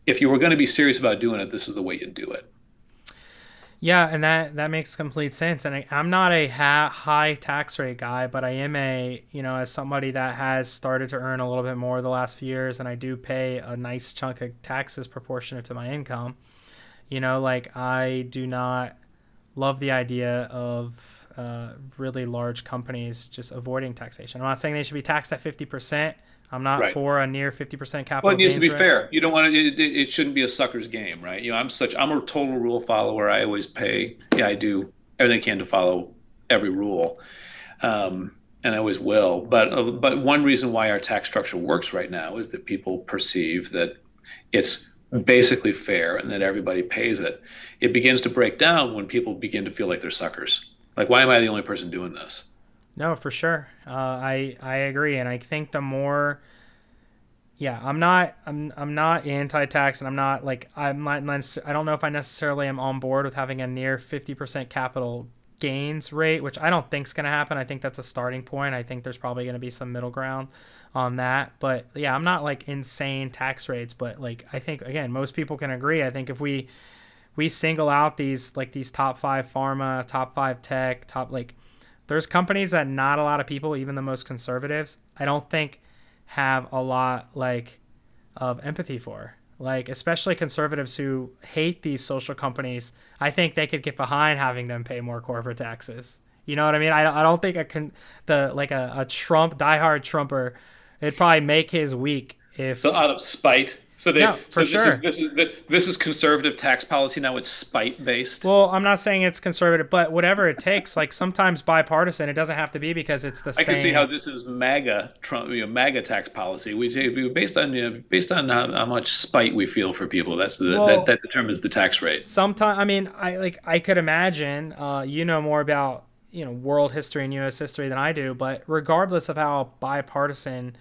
if you were going to be serious about doing it, this is the way you do it. Yeah, and that makes complete sense. And I'm not a high tax rate guy, but I am as somebody that has started to earn a little bit more the last few years, and I do pay a nice chunk of taxes proportionate to my income. You know, like I do not love the idea of really large companies just avoiding taxation. I'm not saying they should be taxed at 50%. I'm not for a near 50% capital. Well, it needs to be rate. fair. You don't want to. It shouldn't be a sucker's game, right? You know, I'm a total rule follower. I always pay. Yeah, I do everything I can to follow every rule, and I always will. But one reason why our tax structure works right now is that people perceive that it's basically fair and that everybody pays it. It begins to break down when people begin to feel like they're suckers. Like, why am I the only person doing this? No, for sure. I agree, and I think the more, yeah, I'm not anti-tax, and I don't know if I necessarily am on board with having a near 50% capital gains rate, which I don't think is going to happen. I think that's a starting point. I think there's probably going to be some middle ground on that, but yeah, I'm not like insane tax rates, but like I think again most people can agree. I think if we single out these top 5 pharma, top 5 tech, there's companies that not a lot of people, even the most conservatives, I don't think have a lot of empathy for. Like, especially conservatives who hate these social companies, I think they could get behind having them pay more corporate taxes. You know what I mean? I don't think a Trump, diehard Trumper, it'd probably make his week if. So out of spite. This is conservative tax policy now. It's spite based. Well, I'm not saying it's conservative, but whatever it takes. Like sometimes bipartisan. It doesn't have to be because it's the same. I can see how this is MAGA Trump, MAGA tax policy. We based on how much spite we feel for people. That determines the tax rate. Sometimes, I mean, I could imagine. You know more about world history and U.S. history than I do, but regardless of how bipartisan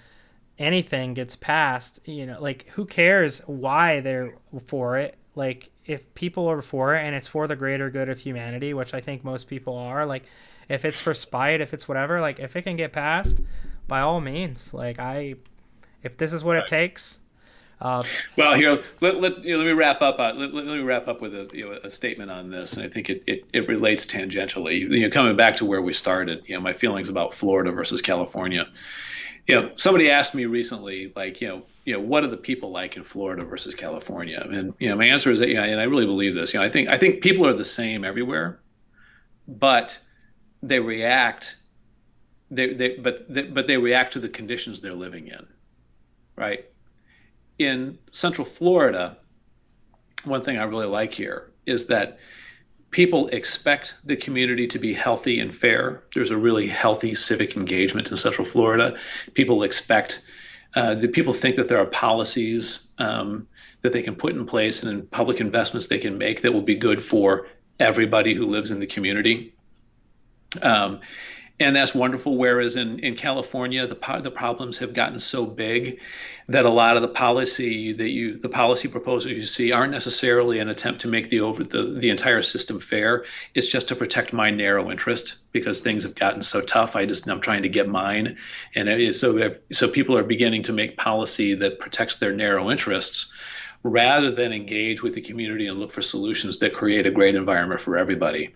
anything gets passed, who cares why they're for it? Like, if people are for it and it's for the greater good of humanity, which I think most people are, like, if it's for spite, if it's whatever, like, if it can get passed, by all means, if this is what it takes. Well, here, let me wrap up. Let me wrap up with a statement on this, and I think it relates tangentially. Coming back to where we started, my feelings about Florida versus California. Somebody asked me recently, what are the people like in Florida versus California? And my answer is that, and I really believe this. I think people are the same everywhere, but they react. They react to the conditions they're living in, right? In Central Florida, one thing I really like here is that people expect the community to be healthy and fair. There's a really healthy civic engagement in Central Florida. People expect, people think that there are policies that they can put in place and public investments they can make that will be good for everybody who lives in the community. And that's wonderful. Whereas in California, the problems have gotten so big that a lot of the policy proposals you see aren't necessarily an attempt to make the entire system fair. It's just to protect my narrow interest because things have gotten so tough. I'm trying to get mine, and so people are beginning to make policy that protects their narrow interests rather than engage with the community and look for solutions that create a great environment for everybody.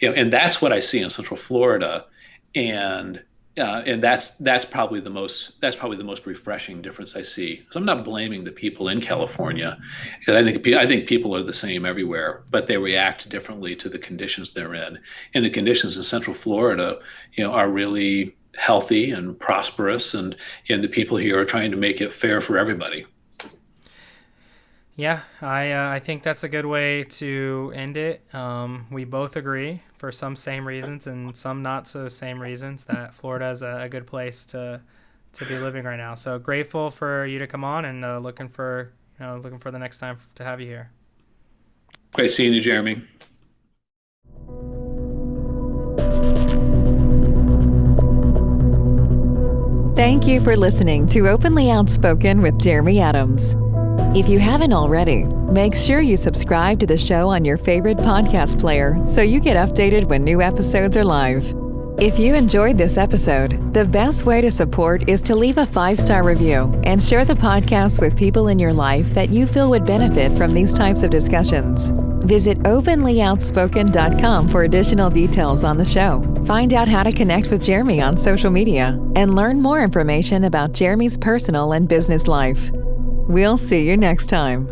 And that's what I see in Central Florida. And that's probably the most refreshing difference I see. So I'm not blaming the people in California, because I think people are the same everywhere, but they react differently to the conditions they're in. And the conditions in Central Florida, are really healthy and prosperous, and the people here are trying to make it fair for everybody. Yeah, I think that's a good way to end it. We both agree, for some same reasons and some not so same reasons, that Florida is a good place to be living right now. So grateful for you to come on, and looking for the next time to have you here. Great seeing you, Jeremy. Thank you for listening to Openly Outspoken with Jeremy Adams. If you haven't already, make sure you subscribe to the show on your favorite podcast player so you get updated when new episodes are live. If you enjoyed this episode, the best way to support is to leave a 5-star review and share the podcast with people in your life that you feel would benefit from these types of discussions. Visit openlyoutspoken.com for additional details on the show. Find out how to connect with Jeremy on social media and learn more information about Jeremy's personal and business life. We'll see you next time.